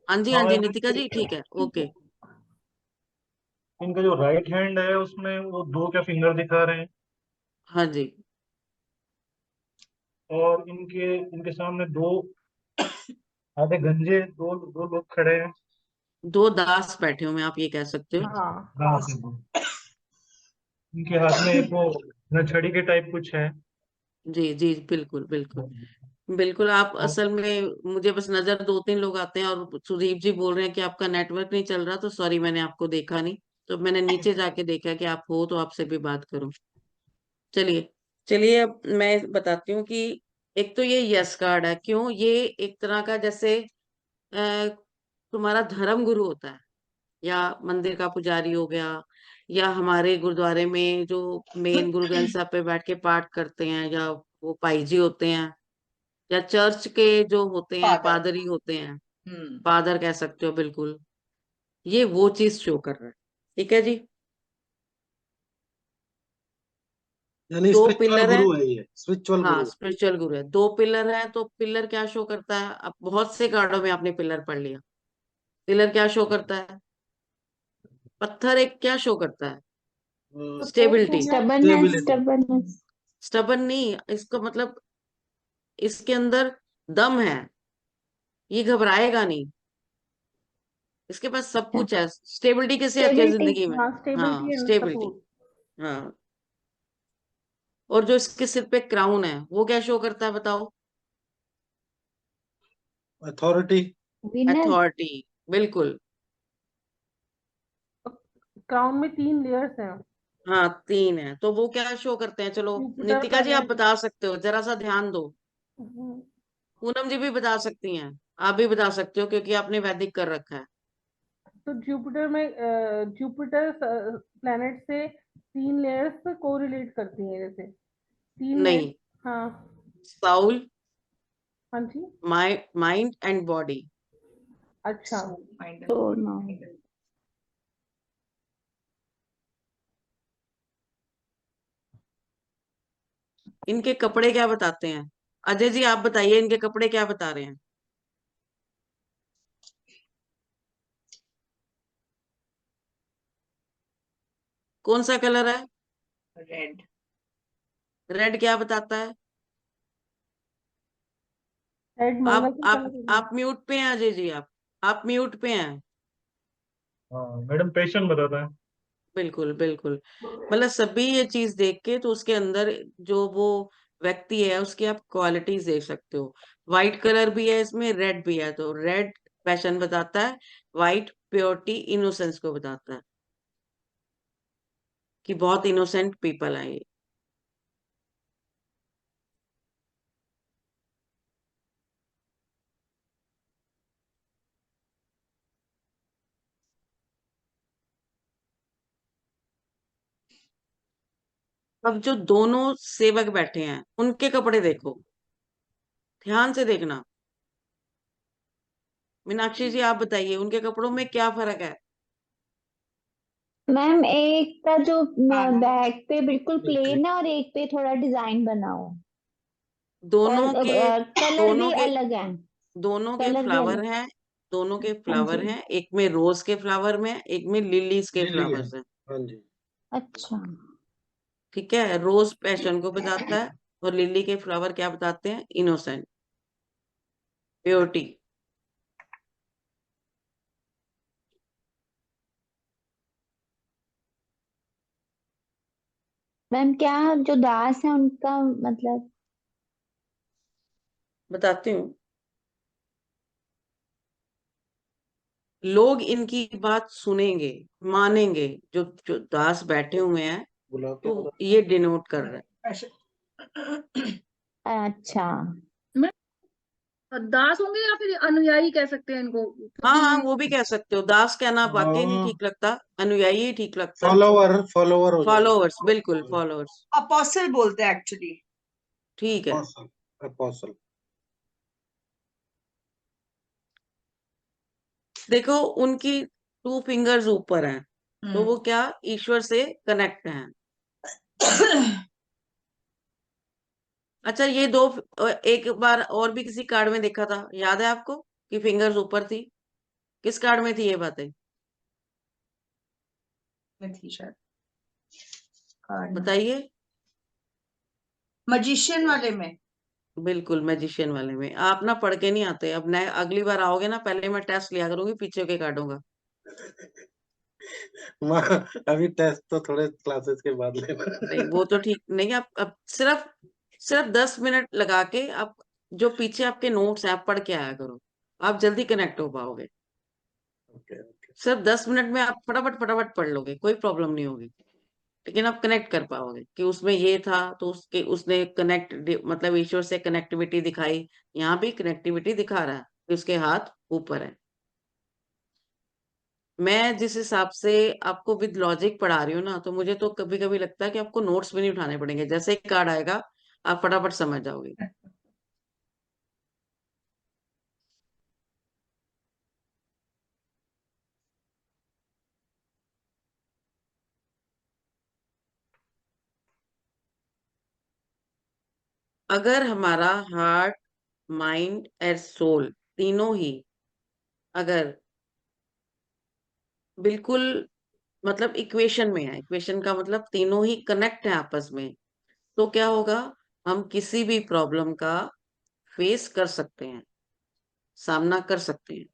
हाँ जी हाँ हाँ, जी, नितिका जी ठीक है, ओके। इनका जो राइट हैंड है उसमें वो 2 क्या फिंगर दिखा रहे हैं, हाँ जी। और इनके इनके सामने 2 आधे गंजे, दो लोग खड़े हैं। 2 दास बैठे हुए हैं, आप ये कह सकते हो। हाँ। हाँ से दो। इनके हाथ में एक वो नछड़ी के टाइप कुछ है। जी जी, बिल्कुल बिल्कुल बिल्कुल। आप और असल में, मुझे बस नजर 2-3 लोग आते हैं, और सुदीप जी बोल रहे हैं कि आपका नेटवर्क नहीं चल रहा, तो सॉरी मैंने आपको देखा नहीं, तो मैंने नीचे जाके देखा कि आप हो, तो आपसे भी बात करूं। चलिए, चलिए अब मैं बताती हूँ कि एक तो ये यस कार्ड है, क्यों? ये एक तरह का जैसे तुम्हारा धर्म गुरु होता है, या मंदिर का पुजारी हो गया, या हमारे गुरुद्वारे में जो मेन गुरु ग्रंथ साहब पे बैठ के पाठ करते हैं, या वो पाई जी होते हैं, या चर्च के जो होते हैं फादर। पादरी होते हैं, हम्म। फादर कह सकते हो, बिल्कुल ये वो चीज शो कर रहा है। ठीक है जी। यानी दो स्पिरिचुअल पिलर है, गुरु है, ये स्पिरिचुअल हाँ गुरु। स्पिरिचुअल गुरु है। दो पिलर है, तो पिलर क्या शो करता है? अब बहुत से कार्डों में आपने पिलर पढ़ लिया। पिलर क्या शो करता है? पत्थर एक क्या शो करता है? सपोर्ट हो स्टेबिलिटी। गया। Stubbornness stability. स्टबरनेस स्टबन नहीं, इसका मतलब इसके अंदर दम है, ये घबराएगा नहीं, इसके पास सब कुछ है। स्टेबिलिटी किसे आती है स्टेबिलिटी जिंदगी में? हाँ, हाँ स्टेबिलिटी एंड स्टेबिलिटी। सपोर्ट। हाँ। और जो इसके सिर पे क्राउन है वो क्या शो करता है बताओ? अथॉरिटी। विनर अथॉरिटी, बिल्कुल। क्राउन में 3 लेयर्स हैं। हाँ तीन है, तो वो क्या शो करते हैं? चलो जुपिटर, नितिका जी आप प्लैनेट। बता सकते हो, जरा सा ध्यान दो। पूनम जी भी बता सकती हैं, आप भी बता सकते हो क्योंकि आपने वैदिक कर रखा है। तो जुपिटर में जुपिटर प्लैनेट से 3 लेयर्स को रिलेट करती हैं, जैसे 3 लेयर। नहीं, हाँ। साउल, हाँ जी। Mind and body. अच्छा। माइंड तो एंड नो इनके कपड़े क्या बताते हैं? अजय जी आप बताइए, इनके कपड़े क्या बता रहे हैं? कौन सा कलर है? रेड। रेड क्या बताता है? हेड मंगल आप की आप कलर। आप म्यूट पे हैं अजय जी, आप म्यूट पे हैं। हाँ मैडम पेशेंट बताता है। बिल्कुल बिल्कुल। मतलब सभी ये चीज देख के तो उसके अंदर जो वो व्यक्ति है उसकी आप क्वालिटीज देख सकते हो। व्हाइट कलर भी है इसमें, रेड भी है, तो रेड पैशन बताता है, व्हाइट प्योरिटी इनोसेंस को बताता है कि बहुत इनोसेंट पीपल है ये। अब जो दोनों सेवक बैठे हैं उनके कपड़े देखो, ध्यान से देखना। मीनाक्षी जी आप बताइए उनके कपड़ों में क्या फर्क है? मैम, एक का जो हाँ बैक पे बिल्कुल एक प्लेन है और एक पे थोड़ा डिजाइन बना हो। और दोनों के कलर भी दोनों के अलग है। दोनों के कलर भी फ्लावर अलग। हैं। दोनों के हाँ फ्लावर जी। हैं, एक में रोज के फ्लावर में, एक में लिलीज के लिली है। फ्लावर्स हैं। हाँ जी। अच्छा। ठीक है, रोज पैशन को बताता है और लिली के फ्लावर क्या बताते हैं? Innocent, purity. मैम, क्या जो दास है उनका मतलब? बताती हूँ, लोग इनकी बात सुनेंगे, मानेंगे, जो जो दास बैठे हुए हैं, गुलाब क्या तो बताता ये डिनोट कर रहा है। अच्छा। दास होंगे या फिर अनुयायी कह सकते हैं इनको, हाँ हाँ, क्योंकि वो भी कह सकते हो, दास कहना वाकई नहीं है? ठीक लगता, अनुयायी ही ठीक लगता है। फॉलोवर फॉलोवर हो फॉलोअर्स, बिल्कुल जाएगा। फॉलोअर्स। अपोस्टल बोलते हैं एक्चुअली। ठीक है। अपोस्टल। अपोस्टल। देखो उनकी 2 फिंगर्स ऊपर हैं, तो वो क्या ईश्वर से कनेक्ट हैं। अच्छा ये एक बार और भी किसी कार्ड में देखा था, याद है आपको कि फिंगर्स ऊपर थी? किस कार्ड में थी ये बातें? बताइए। मजिशियन वाले में। बिल्कुल मैजिशियन वाले में। आप ना पढ़ के नहीं आते, अब नए अगली बार आओगे ना, पहले मैं टेस्ट लिया करूंगी पीछे के कार्डों का। अभी टेस्ट तो थोड़े क्लासेस के बाद लेना। नहीं वो तो ठीक नहीं, आप अब सिर्फ सिर्फ 10 मिनट लगा के आप जो पीछे आपके नोट्स हैं आप पढ़ के आया करो, आप जल्दी कनेक्ट हो पाओगे। ओके। सिर्फ 10 मिनट में आप फटाफट फटाफट पढ़ लोगे, कोई प्रॉब्लम नहीं होगी। लेकिन आप कनेक्ट कर पाओगे कि उसमें ये था तो उसके उसने कनेक्ट मतलब ईश्वर से कनेक्टिविटी दिखाई, यहाँ भी कनेक्टिविटी दिखा रहा है कि उसके हाथ ऊपर है। मैं जिस हिसाब से आपको विद लॉजिक पढ़ा रही हूँ ना, तो मुझे तो कभी कभी लगता है कि आपको नोट्स भी नहीं उठाने पड़ेंगे, जैसे ही कार्ड आएगा आप फटाफट समझ जाओगे। अगर हमारा हार्ट, माइंड और सोल तीनों ही अगर बिल्कुल मतलब इक्वेशन में है, इक्वेशन का मतलब तीनों ही कनेक्ट है आपस में, तो क्या होगा, हम किसी भी प्रॉब्लम का फेस कर सकते हैं, सामना कर सकते हैं।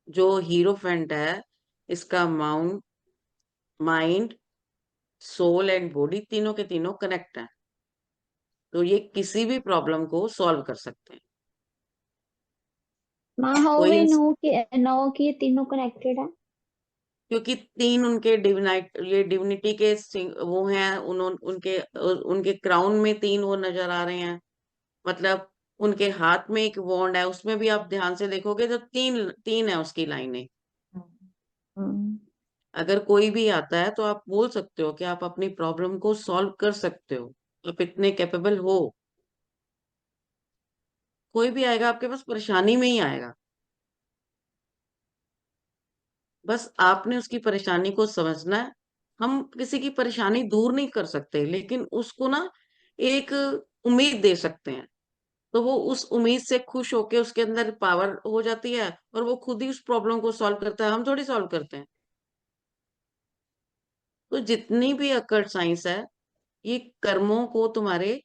जो हीरोफेंट है, इसका माइंड, सोल एंड बॉडी तीनों के तीनों कनेक्ट है, तो ये किसी भी प्रॉब्लम को सॉल्व कर सकते हैं। माँ हाउ कोई वी नो कि ये तीनों कनेक्टेड है? क्योंकि तीन उनके ये डिविनिटी के वो हैं, उनके उनके क्राउन में तीन वो नजर आ रहे हैं, मतलब उनके हाथ में एक वॉन्ड है, उसमें भी आप ध्यान से देखोगे तो तीन तीन है उसकी लाइनें। हम्म, अगर कोई भी आता है तो आप बोल सकते हो कि आप अपनी प्रॉब्लम को सॉल्व कर सकते हो, आप इतने कैपेबल हो। कोई भी आएगा आपके पास परेशानी में ही आएगा, बस आपने उसकी परेशानी को समझना है। हम किसी की परेशानी दूर नहीं कर सकते, लेकिन उसको ना एक उम्मीद दे सकते हैं, तो वो उस उम्मीद से खुश होके उसके अंदर पावर हो जाती है और वो खुद ही उस प्रॉब्लम को सॉल्व करता है, हम थोड़ी सॉल्व करते हैं। तो जितनी भी अकड़ साइंस है, ये कर्मों को तुम्हारे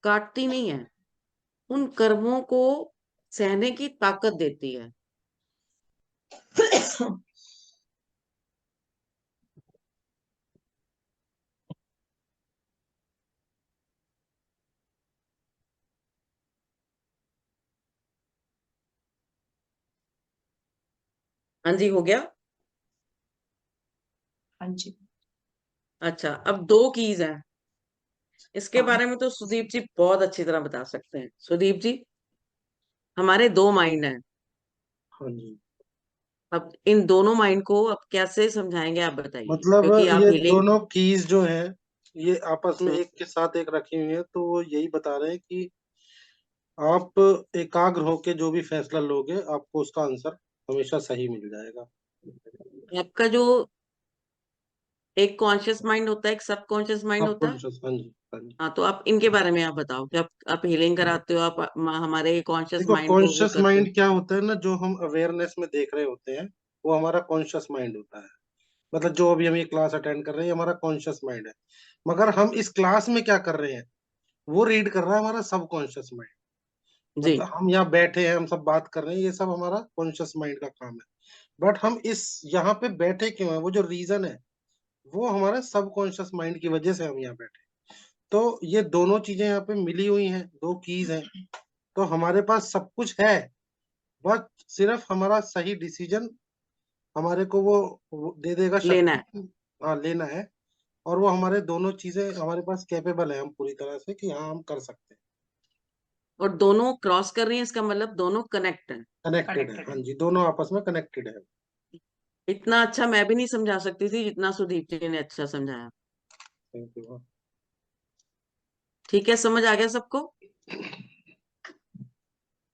काटती नहीं है, उन कर्मों को सहने की ताकत देती है। हाँ जी, हो गया। हाँ जी। अच्छा, अब दो कीज हैं, इसके हाँ बारे में तो सुदीप जी बहुत अच्छी तरह बता सकते हैं। सुदीप जी, हमारे दो माइंड हैं, हाँ जी। अब इन दोनों माइंड को अब कैसे समझाएंगे आप बताइए, मतलब क्योंकि आप ये हीलिंग। दोनों कीज जो हैं, ये आपस में हम्म, एक के साथ एक रखी हुई है, तो वो यही बता रहे हैं कि आप एकाग्र होके जो भी फैसला लोगे, आपको उसका आंसर हमेशा सही मिल जाएगा। आपका जो एक कॉन्शियस माइंड होता है, एक सबकॉन्शियस माइंड होता है। सबकॉन्शियस, हाँ जी, हाँ जी। हाँ, तो आप इनके बारे में आप बताओ कि आप हीलिंग कराते हो, आप हमारे कॉन्शियस देखो, माइंड को वो कॉन्शियस करते हो। माइंड क्या होता है ना, जो हम अवेयरनेस में देख रहे होते हैं, वो हमारा कॉन्शियस माइंड होता है। मतलब जो अभी हम ये क्लास अटेंड कर रहे हैं, ये हमारा कॉन्शियस माइंड है। मगर हम इस क्लास में क्या कर रहे हैं, वो रीड कर रहा है हमारा सबकॉन्शियस माइंड। जी, मतलब हम यहाँ बैठे हैं, हम सब बात कर रहे हैं, ये सब हमारा कॉन्शियस माइंड का काम है। बट हम इस यहाँ पे बैठे क्यों हैं, वो जो रीजन है, वो हमारे सबकॉन्शियस माइंड की वजह से हम यहाँ बैठे हैं। तो ये दोनों चीजें यहाँ पे मिली हुई हैं, दो कीज हैं। तो हमारे पास सब कुछ है, बस सिर्फ हमारा सही डिसीजन हमारे को वो दे देगा लेना शक्ति। है। हाँ, लेना है। और वो हमारे दोनों चीजें हमारे पास कैपेबल है, हम पूरी तरह से कि हाँ, हम कर सकते हैं। और दोनों क्रॉस कर रही हैं, इसका मतलब दोनों कनेक्ट हैं। कनेक्टेड है, कनेक्टेड हाँ है। जी, दोनों आपस में कनेक्टेड है। इतना अच्छा मैं भी नहीं समझा सकती थी जितना सुदीप जी ने अच्छा समझाया। Thank you. ठीक है, समझ आ गया सबको।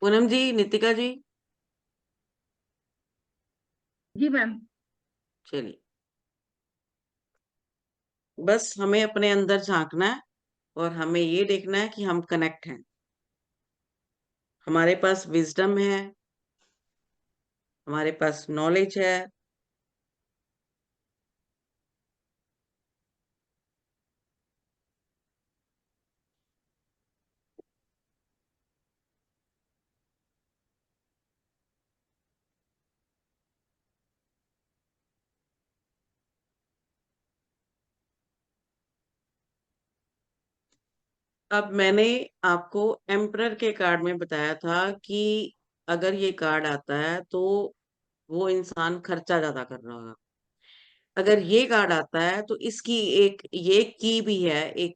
पूनम जी, नितिका जी, जी मैम। चलिए, बस हमें अपने अंदर झांकना है और हमें ये देखना है कि हम कनेक्ट हैं, हमारे पास विजडम है, हमारे पास नॉलेज है। अब मैंने आपको एम्परर के कार्ड में बताया था कि अगर ये कार्ड आता है तो वो इंसान खर्चा ज्यादा कर रहा होगा। अगर ये कार्ड आता है तो इसकी एक ये की भी है, एक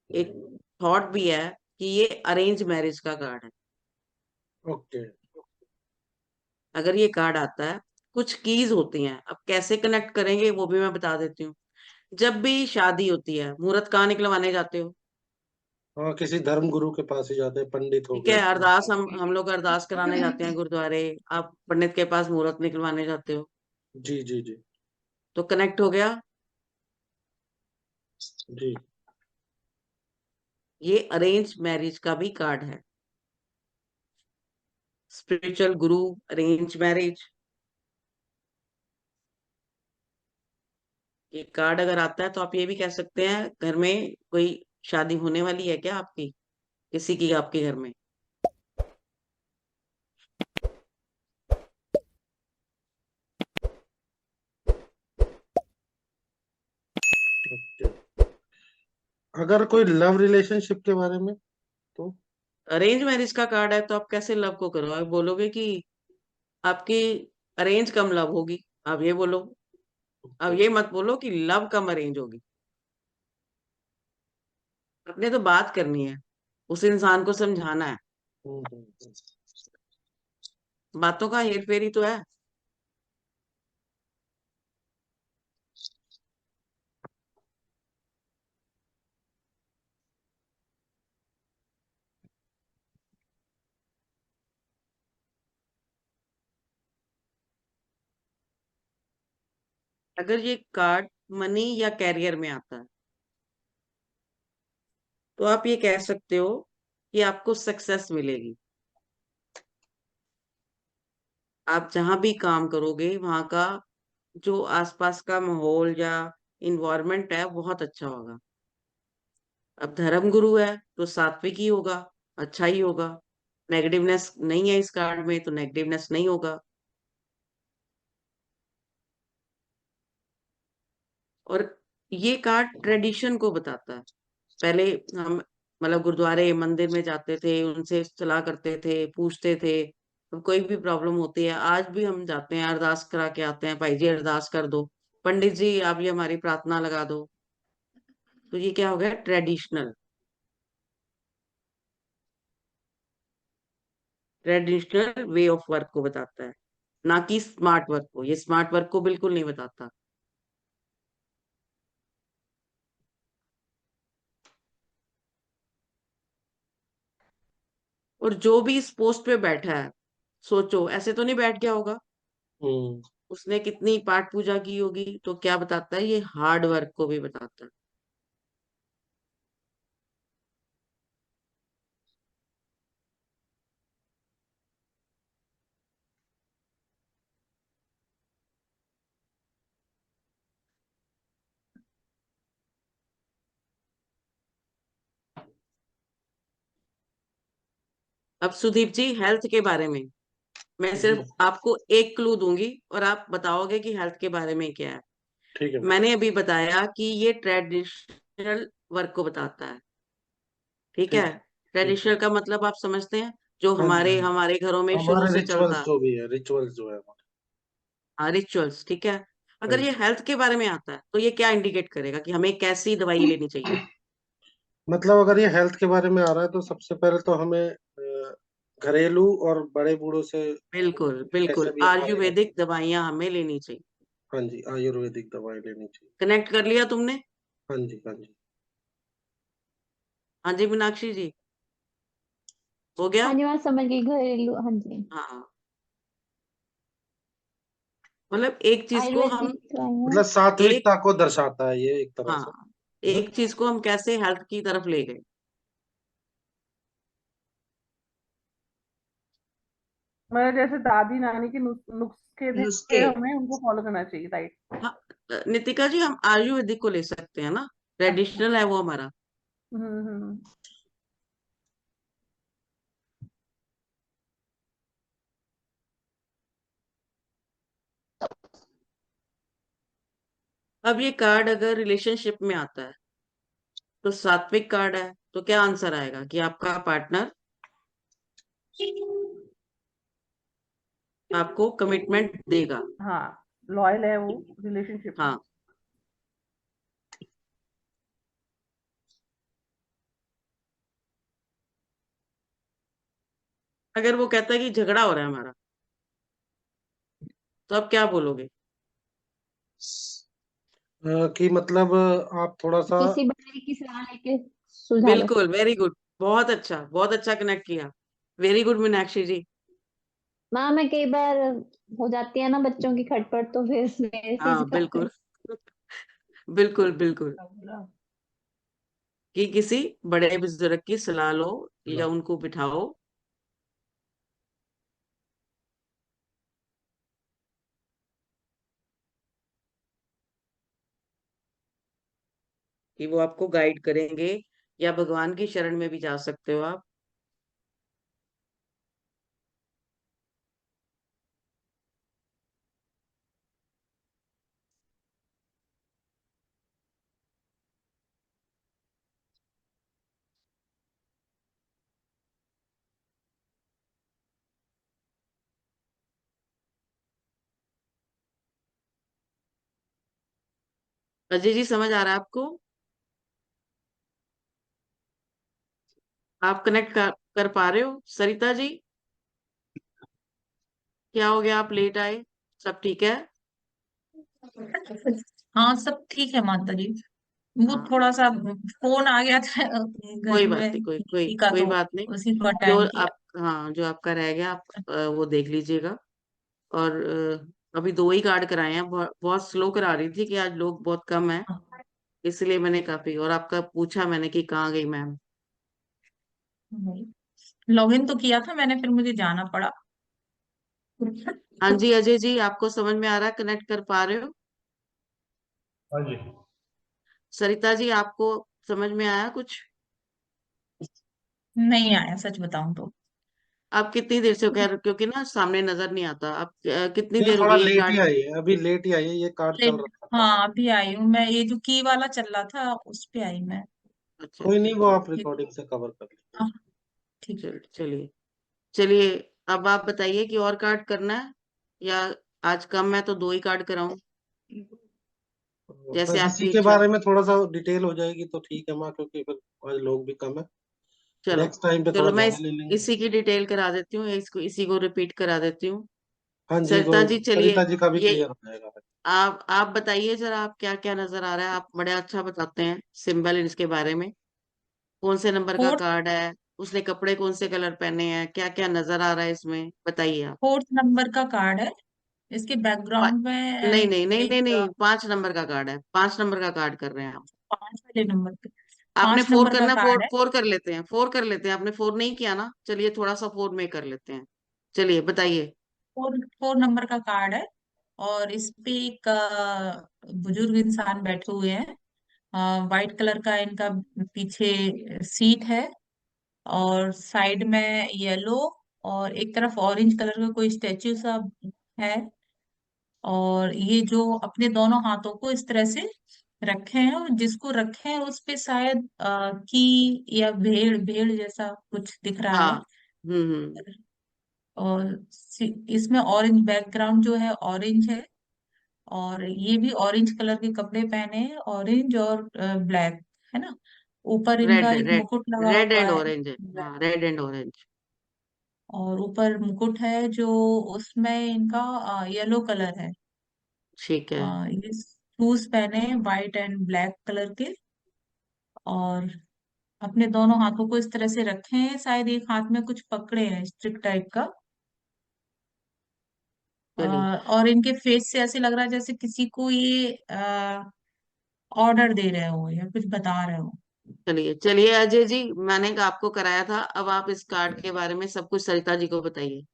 एक थॉट भी है कि ये अरेंज मैरिज का कार्ड है। ओके। अगर ये कार्ड आता है, कुछ कीज होती हैं, अब कैसे कनेक्ट करेंगे वो भी मैं बता देती हूँ। जब भी शादी होती है, मुहूर्त कहाँ निकलवाने जाते हो? हाँ, किसी धर्म गुरु के पास ही जाते हैं, पंडित हो ठीक है, गए। अरदास हम लोग अरदास कराने जाते हैं गुरुद्वारे, आप पंडित के पास मुहूर्त निकलवाने जाते हो। जी जी जी तो कनेक्ट हो गया। जी। ये अरेंज मैरिज का भी कार्ड है, स्पिरिचुअल गुरु, अरेंज मैरिज। ये कार्ड अगर आता है तो आप ये भी कह सकते हैं घर में कोई शादी होने वाली है क्या आपकी, किसी की आपके घर में। ओके। अगर कोई लव रिलेशनशिप के बारे में तो? अरेंज मैरिज का कार्ड है तो आप कैसे लव को करो, आप बोलोगे कि आपकी अरेंज कम लव होगी, आप ये बोलो। अब ये मत बोलो कि लव कम अरेंज होगी। आपने तो बात करनी है, उस इंसान को समझाना है, हम्म, हम्म, हम्म। बातों का हेर फेरी तो है। अगर ये कार्ड मनी या कैरियर में आता है तो आप ये कह सकते हो कि आपको सक्सेस मिलेगी। आप जहां भी काम करोगे वहां का जो आसपास का माहौल या इन्वायरमेंट है बहुत अच्छा होगा। अब धर्म गुरु है तो सात्विक ही होगा, अच्छा ही होगा। नेगेटिवनेस नहीं है इस कार्ड में तो नेगेटिवनेस नहीं होगा। और ये कार्ड ट्रेडिशन को बताता है। पहले हम मतलब गुरुद्वारे मंदिर में जाते थे, उनसे सलाह करते थे, पूछते थे, तो कोई भी प्रॉब्लम होती है आज भी हम जाते हैं, अरदास करा के आते हैं, भाई जी अरदास कर दो, पंडित जी आप ये हमारी प्रार्थना लगा दो। तो ये क्या हो गया, traditional. Traditional way of work को बताता है, ना कि स्मार्ट वर्क को। ये स्मार्ट वर्क को बिल्कुल नहीं बताता। और जो भी इस पोस्ट पे बैठा है, सोचो ऐसे तो नहीं बैठ गया होगा, हम्म। उसने कितनी पाठ पूजा की होगी। तो क्या बताता है, ये हार्ड वर्क को भी बताता है। अब सुदीप जी हेल्थ के बारे में मैं जी, सिर्फ आपको एक क्लू दूंगी और आप बताओगे कि हेल्थ के बारे में क्या है। ठीक है मैम। मैंने अभी बताया कि ये ट्रेडिशनल वर्क को बताता है, ठीक है। ठीक ठीक है। ट्रेडिशनल का मतलब आप समझते हैं, जो हाँ जी, हाँ हमारे जी। हमारे घरों में शुरू हमारे से रिचुअल्स चलता। जो भी है, रिचुअल्स जो है हमारे। हाँ, रिचुअल्स, ठीक है। हाँ अगर ये जी। हेल्थ के बारे में आता है तो ये क्या इंडिकेट करेगा कि हमें कैसी दवाई लेनी चाहिए। मतलब अगर ये हेल्थ के बारे में आ रहा है तो सबसे पहले तो हमें घरेलू और बड़े बूढ़ों से बिल्कुल कैसे बिल्कुल, भी हमारे घर आयुर्वेदिक में। दवाइयां हमें लेनी चाहिए। हाँ जी, आयुर्वेदिक दवाई लेनी चाहिए। कनेक्ट कर लिया तुमने? हाँ जी, हाँ जी। हाँ जी मीनाक्षी जी, हो गया। हाँ जी, मैं समझ गई, घरेलू, हाँ जी। हाँ, मतलब एक चीज को हम आयुर्वेदिक दवाइयाँ। मतलब एक सात्विकता को दर्शाता है ये एक तरह से, हाँ, है ना? एक चीज को हम कैसे हेल्थ की तरफ ले गए। मतलब जैसे दादी नानी के नुस्खे थे नुस्खे। हमें उनको फॉलो करना चाहिए, राइट? हाँ, नितिका जी हम आयुर्वेदिक को ले सकते हैं ना, अच्छा। ट्रेडिशनल है वो हमारा। हम्म। अब ये कार्ड अगर रिलेशनशिप में आता है तो सात्विक कार्ड है, तो क्या आंसर आएगा कि आपका पार्टनर आपको कमिटमेंट देगा। हाँ, लॉयल है वो रिलेशनशिप में। हाँ, अगर वो कहता है कि झगड़ा हो रहा है हमारा, तो आप क्या बोलोगे? कि मतलब आप थोड़ा सा किसी बड़े की सलाह लेके सुलझा लो। बिल्कुल, वेरी गुड, बहुत अच्छा कनेक्ट किया। वेरी गुड मीनाक्षी जी। माँ मैं कई बार हो जाती है ना बच्चों की खटपट, तो फिर मेरे से हाँ जाते बिल्कुल। बिल्कुल बिल्कुल, हैं। कि किसी बड़े बुजुर्ग की सलाह लो या उनको बिठाओ। कि वो आपको गाइड करेंगे, या भगवान की शरण में भी जा सकते हो आप। अजय जी समझ आ रहा है आपको? आप कनेक्ट कर पा रहे हो? सरिता जी, क्या हो गया, आप लेट आए? सब ठीक है? हाँ सब ठीक है माता जी। वो हाँ, थोड़ा सा फोन आ गया था कोई घर बात में नहीं, किसी का, कोई तो बात नहीं। उसी को जो अटेंड किया। आप, हाँ, जो आपका रह गया आप वो देख लीजिएगा। और अभी दो ही कार्ड कराए हैं, बहुत स्लो करा रही थी कि आज लोग बहुत कम है, इसलिए मैंने काफी, और आपका पूछा मैंने कि कहाँ गई मैम। लॉगिन तो किया था मैंने, फिर मुझे जाना पड़ा। हाँ जी अजय जी, आपको समझ में आ रहा है, कनेक्ट कर पा रहे हो? हाँ जी। सरिता जी, आपको समझ में आया कुछ? नहीं आया सच बताऊं तो। आप कितनी देर से कह रहे हो, क्योंकि ना सामने नजर नहीं आता। आप कितनी ये देर थोड़ा होगी ये लेट ही कार्ड? आई है, अभी लेट ही आई है, ये कार्ड चल रहा था हाँ पहले। अभी आई हूँ मैं, ये जो की वाला चल रहा था उस पे आई मैं। अच्छा कोई अच्छा नहीं, वो अच्छा। आप रिकॉर्डिंग से कवर कर लीजिए। हाँ, ठीक है। चलिए चलिए, अब आप बताइए कि और कार्ड करना है, या आज कम है तो दो ही कार्ड कराऊं, जैसे बस इसी आपकी के इच्छा। बारे में थोड़ा सा डिटेल हो जाएगी तो ठीक है माँ, क्योंकि फिर आज लोग भी कम है। चलो नेक्स्ट टाइम पे थोड़ा चलो, मैं ज्यादा ले लेंगे। इसी की डिटेल करा देती हूँ, इसको इसी को रिपीट करा देती हूँ। हाँ जी, वो सरिता जी चलिए, सरिता जी का भी ये क्लियर हो जाएगा। आप बताइए जरा, आप क्या क्या नजर आ रहा है? आप बड़े अच्छा बताते हैं सिंबल इसके बारे में। कौन से नंबर का फोर्थ कार्ड है? उसने कपड़े कौन से कलर पहने हैं? क्या क्या नजर आ रहा है इसमें, बताइए आप। फोर्थ नंबर का कार्ड है। इसके पा- बैकग्राउंड में नहीं नहीं नहीं नहीं एक नहीं, 5 नंबर का कार्ड है, 5 नंबर का कार्ड कर रहे हैं आप। 5 वाले नंबर पे आपने 4 5 नंबर का करना है, कार्ड फोर है। फोर कर लेते हैं, 4 कर लेते हैं। आपने 4 नहीं किया ना, चलिए थोड़ा सा 4 में कर लेते हैं। चलिए बताइए। 4 नंबर का कार्ड है। और इस पे एक बुजुर्ग इंसान बैठे हुए हैं। वाइट कलर का इनका पीछे सीट है। और साइड में येलो, और एक तरफ ऑरेंज कलर का कोई स्टेच्यू सा है। और ये जो अपने दोनों हाथों को इस तरह से रखे हैं, और जिसको रखे हैं उस पे शायद की या भेड़ भेड़ जैसा कुछ दिख रहा हाँ, है। हम्म। और इसमें ऑरेंज बैकग्राउंड जो है ऑरेंज है। और ये भी ऑरेंज कलर के कपड़े पहने हैं, ऑरेंज और ब्लैक, है ना। ऊपर रेड इनका एक रेड मुकुट लगा रेड हुआ एंड है। ऑरेंज है, हाँ, रेड एंड ऑरेंज। और ऊपर मुकुट है जो उसमें इनका येलो कलर है। ठीक है। ये शूज पहने हैं वाइट एंड ब्लैक कलर के। और अपने दोनों हाथों को इस तरह से रखे हैं, शायद एक हाथ में कुछ पकड़े हैं स्टिक टाइप का। चलिए और इनके फेस से ऐसे लग रहा है जैसे किसी को ये ऑर्डर दे रहे हो या कुछ बता रहे हो। चलिए चलिए अजय जी, मैंने आपको कराया था, अब आप इस कार्ड के बारे में सब कुछ सरिता जी को बताइए।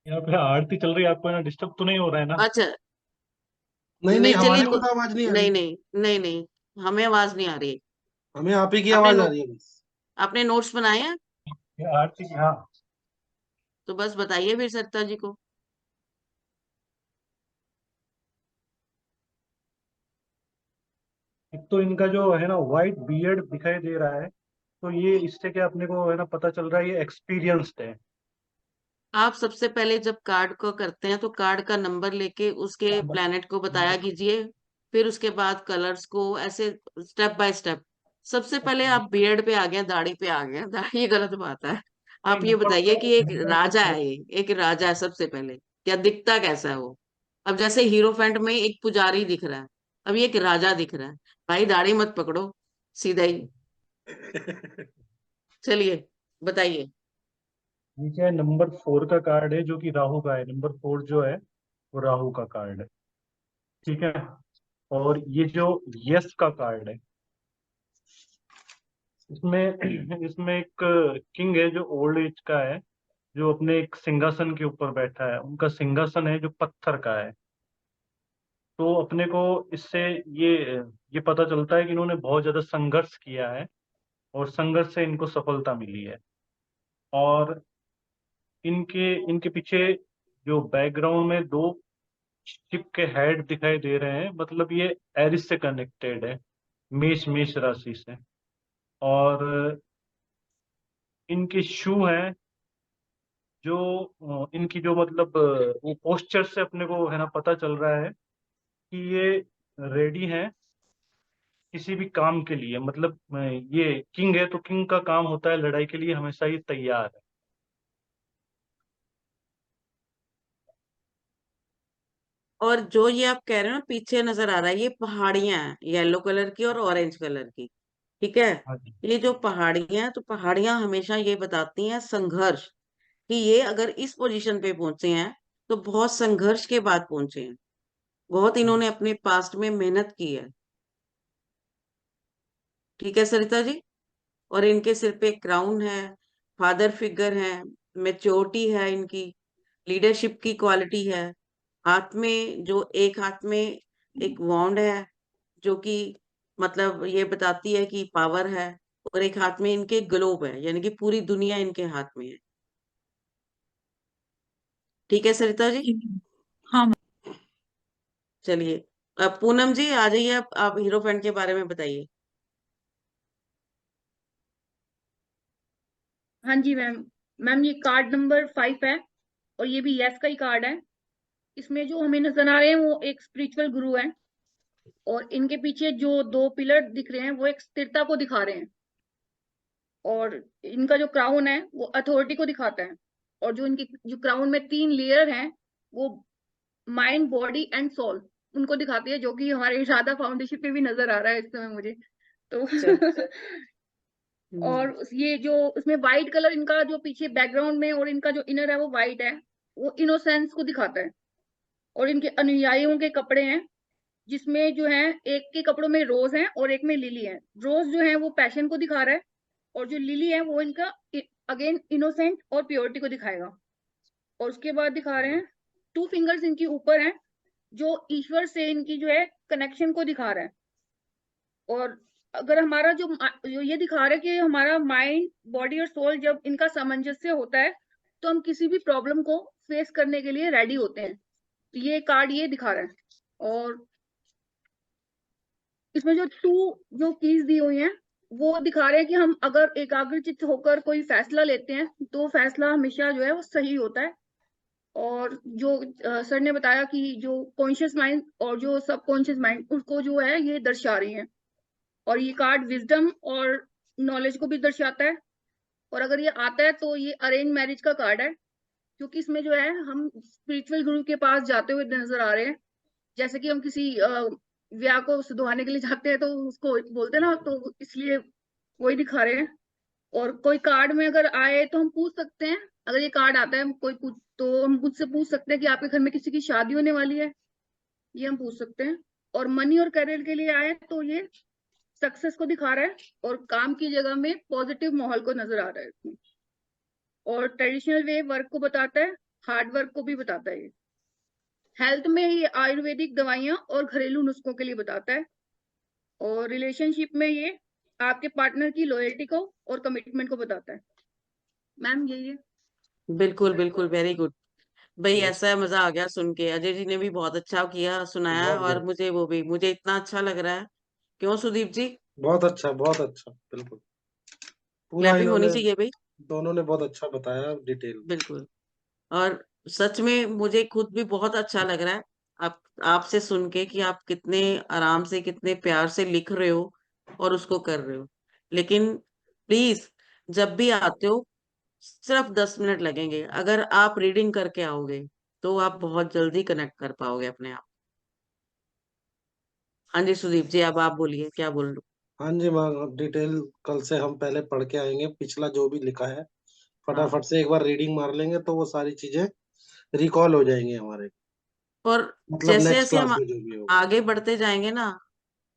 यहाँ पे आरती चल रही है, आपको यहाँ डिस्टर्ब तो नहीं हो रहा है ना? अच्छा, नहीं नहीं, नहीं चलिए हमारे को तो आवाज नहीं आ नहीं रही। नहीं नहीं नहीं, हमें आवाज नहीं आ रही। हमें आप ही की आपने आवाज आ नो, रही है बस। आपने नोट्स बनाए हैं? ये आरती की, हाँ। तो बस बताइए फिर सरिता जी को। एक तो इनका जो है ना वाइट बियर्ड दिखाई दे रहा है, तो ये इससे क्या अपने को है ना पता चल रहा है ये एक्सपीरियंस्ड है। आप सबसे पहले जब कार्ड को करते हैं तो कार्ड का नंबर लेके उसके प्लेनेट को बताया कीजिए, फिर उसके बाद कलर्स को, ऐसे स्टेप बाय स्टेप सबसे पहले आप बियर्ड पे आ गए, दाढ़ी पे आ गए, ये गलत बात है। नहीं, आप ये बताइए कि एक नंबर राजा है, ये एक राजा है सबसे पहले, क्या दिखता कैसा है वो? अब जैसे हीरोफेंट में एक पुजारी दिख रहा है, अब ये एक राजा दिख रहा है। भाई दाढ़ी मत पकड़ो, सीधा ही। चलिए बताइए। नीचे नंबर 4 का कार्ड है जो कि राहु का है। नंबर 4 जो है वो राहु का कार्ड है। ठीक है। और ये जो यस का कार्ड है, इसमें इसमें एक किंग है जो ओल्ड एज का है, जो अपने एक सिंहासन के ऊपर बैठा है। उनका सिंहासन है जो पत्थर का है। तो अपने को इससे ये ये पता चलता है कि इन्होंने बहुत ज्यादा संघर्ष किया है और संघर्ष से इनको सफलता मिली है। और इनके इनके पीछे जो बैकग्राउंड में दो शिप के हेड दिखाई दे रहे हैं, मतलब ये एरिस से कनेक्टेड है, मेष मेष राशि से। और इनके शू हैं जो इनकी जो मतलब वो पोस्चर से अपने को है ना पता चल रहा है कि ये रेडी हैं किसी भी काम के लिए। मतलब ये किंग है तो किंग का काम होता है लड़ाई के लिए हमेशा ये तैयार है। और जो ये आप कह रहे हो ना पीछे नजर आ रहा है, ये पहाड़ियां हैं, येलो कलर की और ऑरेंज कलर की। ठीक है। हाँ जी। ये जो पहाड़ियां हैं, तो पहाड़ियां हमेशा ये बताती हैं संघर्ष, कि ये अगर इस पोजीशन पे पहुंचे हैं तो बहुत संघर्ष के बाद पहुंचे हैं, बहुत इन्होंने अपने पास्ट में मेहनत की है। ठीक है सरिता जी। और इनके सिर पे क्राउन है, फादर फिगर है, मेच्योरिटी है इनकी, लीडरशिप की क्वालिटी है। हाथ में जो एक हाथ में एक वॉन्ड है, जो कि मतलब ये बताती है कि पावर है। और एक हाथ में इनके ग्लोब है, यानी कि पूरी दुनिया इनके हाथ में है। ठीक है सरिता जी। ठीक है। हाँ मैम। चलिए, अब पूनम जी आ जाइए, आप हीरोफेंट के बारे में बताइए। हाँ जी मैम। मैम ये कार्ड नंबर 5 है और ये भी यस का ही कार्ड है। इसमें जो हमें नजर आ रहे हैं वो एक स्पिरिचुअल गुरु है, और इनके पीछे जो दो पिलर दिख रहे हैं वो एक स्थिरता को दिखा रहे हैं। और इनका जो क्राउन है वो अथॉरिटी को दिखाता है। और जो इनकी जो क्राउन में 3 लेयर हैं वो माइंड, बॉडी एंड सोल उनको दिखाती है, जो कि हमारे इरादा फाउंडेशन पे भी नजर आ रहा है इस समय मुझे तो अच्छा। हम्म। और ये जो इसमें व्हाइट कलर इनका जो पीछे बैकग्राउंड में और इनका जो इनर है वो व्हाइट है, वो इनोसेंस को दिखाता है। और इनके अनुयायियों के कपड़े हैं, जिसमें जो है एक के कपड़ों में रोज है और एक में लिली है। रोज जो है वो पैशन को दिखा रहा है, और जो लिली है वो इनका अगेन इनोसेंट और प्योरिटी को दिखाएगा। और उसके बाद दिखा रहे हैं 2 फिंगर्स इनकी ऊपर हैं, जो ईश्वर से इनकी जो है कनेक्शन को दिखा रहा है। और अगर हमारा जो ये दिखा रहा है कि हमारा माइंड, बॉडी और सोल जब इनका सामंजस्य होता है तो हम किसी भी प्रॉब्लम को फेस करने के लिए रेडी होते हैं। तो ये कार्ड ये दिखा रहा है। और इसमें जो 2 जो कीज दी हुई हैं वो दिखा रहे हैं कि हम अगर एकाग्रचित्त होकर कोई फैसला लेते हैं तो फैसला हमेशा जो है वो सही होता है। और जो सर ने बताया कि जो कॉन्शियस माइंड और जो सबकॉन्शियस माइंड उसको जो है ये दर्शा रही है। और ये कार्ड विजडम और नॉलेज को भी दर्शाता है। और अगर ये आता है तो ये अरेंज मैरिज का कार्ड है, क्योंकि इसमें जो है हम स्पिरिचुअल गुरु के पास जाते हुए नजर आ रहे हैं। जैसे कि हम किसी ब्याह को सुधवाने के लिए जाते हैं तो उसको बोलते हैं ना, तो इसलिए वही दिखा रहे हैं। और कोई कार्ड में अगर आए तो हम पूछ सकते हैं, अगर ये कार्ड आता है कोई पूछ तो हम मुझसे पूछ सकते हैं कि आपके घर में किसी की शादी होने वाली है, ये हम पूछ सकते हैं। और मनी और करियर के लिए आए तो ये सक्सेस को दिखा रहा है और काम की जगह में पॉजिटिव माहौल को नजर आ रहा है इसमें। और ट्रेडिशनल वे वर्क को बताता है, हार्ड वर्क को भी बताता है। ये हेल्थ में ये आयुर्वेदिक दवाइयां और घरेलू नुस्खों के लिए बताता है। और रिलेशनशिप में ये आपके पार्टनर की लॉयल्टी को और कमिटमेंट को बताता है। मैम यही है। बिल्कुल बिल्कुल, वेरी गुड। भाई बहुत ऐसा मजा आ गया सुन के, अजय जी ने भी बहुत अच्छा किया, सुनाया, बहुत और बढ़िया। मुझे इतना अच्छा लग रहा है। क्यों सुदीप जी? बहुत अच्छा, बिल्कुल। पूरा क्लैपिंग होनी इन्होंने चाहिए भाई। दोनों ने बहुत अच्छा बताया डिटेल में। बिल्कुल। और सच में मुझे खुद भी बहुत अच्छा लग रहा है आप आपसे सुन के, कि आप कितने आराम से, कितने प्यार से लिख रहे हो और उसको कर रहे हो। लेकिन प्लीज जब भी आते हो सिर्फ 10 मिनट लगेंगे। अगर आप रीडिंग करके आओगे तो आप बहुत जल्दी कनेक्ट कर पाओगे अपने आप। हाँ जी सुदीप जी, अब आप बोलिए क्या बोल रहे हाँ जी मैम, डिटेल कल से हम पहले पढ़ के आएंगे, पिछला जो भी लिखा है हो। हाँ, फटाफट से एक बार रीडिंग मार लेंगे तो वो सारी चीजें रिकॉल हो जाएंगी हमारे, और मतलब जैसे नेक्स्ट जैसे क्लास हम में जो भी होगा। आगे बढ़ते जाएंगे ना,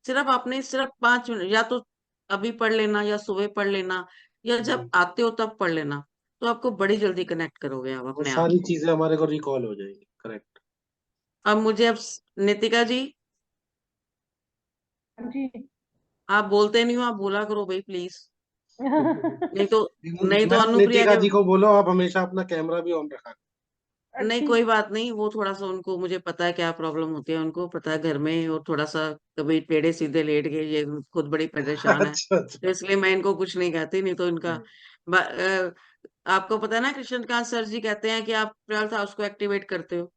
सिर्फ 5 मिनट या तो अभी पढ़ लेना या सुबह पढ़ लेना या जब जी, आते हो तब पढ़ लेना, तो आपको बड़ी जल्दी कनेक्ट करोगे आप वो अपने आप सारी को। चीजें हमारे को रिकॉल हो जाएगी, करेक्ट। अब मुझे अब नितिका जी, हाँ जी। आप बोलते नहीं हो, आप बोला करो भाई प्लीज। नहीं तो नहीं तो मैम अनुप्रिया नितिका के। जी को बोलो आप हमेशा अपना कैमरा भी ऑन रखा नहीं ठीक। कोई बात नहीं, वो थोड़ा सा उनको, मुझे पता है क्या प्रॉब्लम होती है, उनको पता है घर में, और थोड़ा सा कभी टेढ़े सीधे लेट गए, ये खुद बड़ी करें। परेशान है। अच्छा तो अच्छा। इसलिए मैं इनको कुछ नहीं कहती, नहीं तो इनका आपको पता है ना, कृष्णकांत सर जी कहते हैं कि आप 12th हाउस को एक्टिवेट करते हो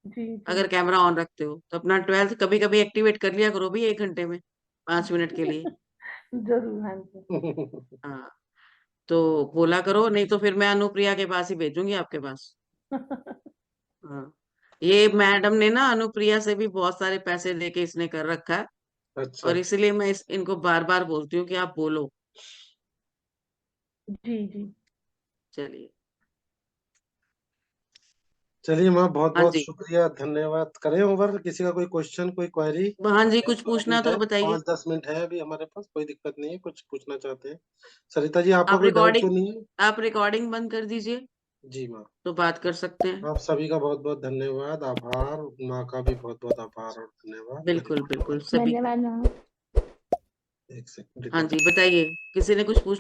जी जी। अगर कैमरा ऑन रखते हो, तो अपना 12th कभी कभी एक्टिवेट कर लिया करो भी 1 घंटे में, 5 मिनट के लिए। जरूर। हाँ जी। हाँ, तो बोला करो, नहीं तो फिर मैं अनुप्रिया के पास ही भेजूंगी आपके पास। हाँ, ये मैडम ने ना अनुप्रिया से भी बहुत सारे पैसे लेके इसने कर रखा है, अच्छा, और इसीलिए मैं इनको बार बार बोलती हूँ कि आप बोलो। जी जी। चलिए। चलिए मैम, बहुत हाँ बहुत जी। शुक्रिया, धन्यवाद। करें ओवर, किसी का कोई क्वेश्चन, कोई क्वेरी? हाँ जी, अभी कुछ तो पूछना अभी तो है, बताइए। 5-10 मिनट है अभी हमारे पास, कोई दिक्कत नहीं है, कुछ पूछना चाहते हैं? सरिता जी आपका आप कोई डाउट रिकॉर्डिंग तो नहीं है? आप रिकॉर्डिंग बंद कर दीजिए जी मैम, तो बात कर सकते हैं। आप सभी का बहुत बहुत धन्यवाद, आभार। माँ का भी बहुत बहुत आभार और धन्यवाद। वेरी बिल्कुल गुड। बिल्कुल सभी का। धन्यवाद मैम। एक सेकंड हाँ रिकॉर्ड। जी बताइए, किसी ने कुछ पूछ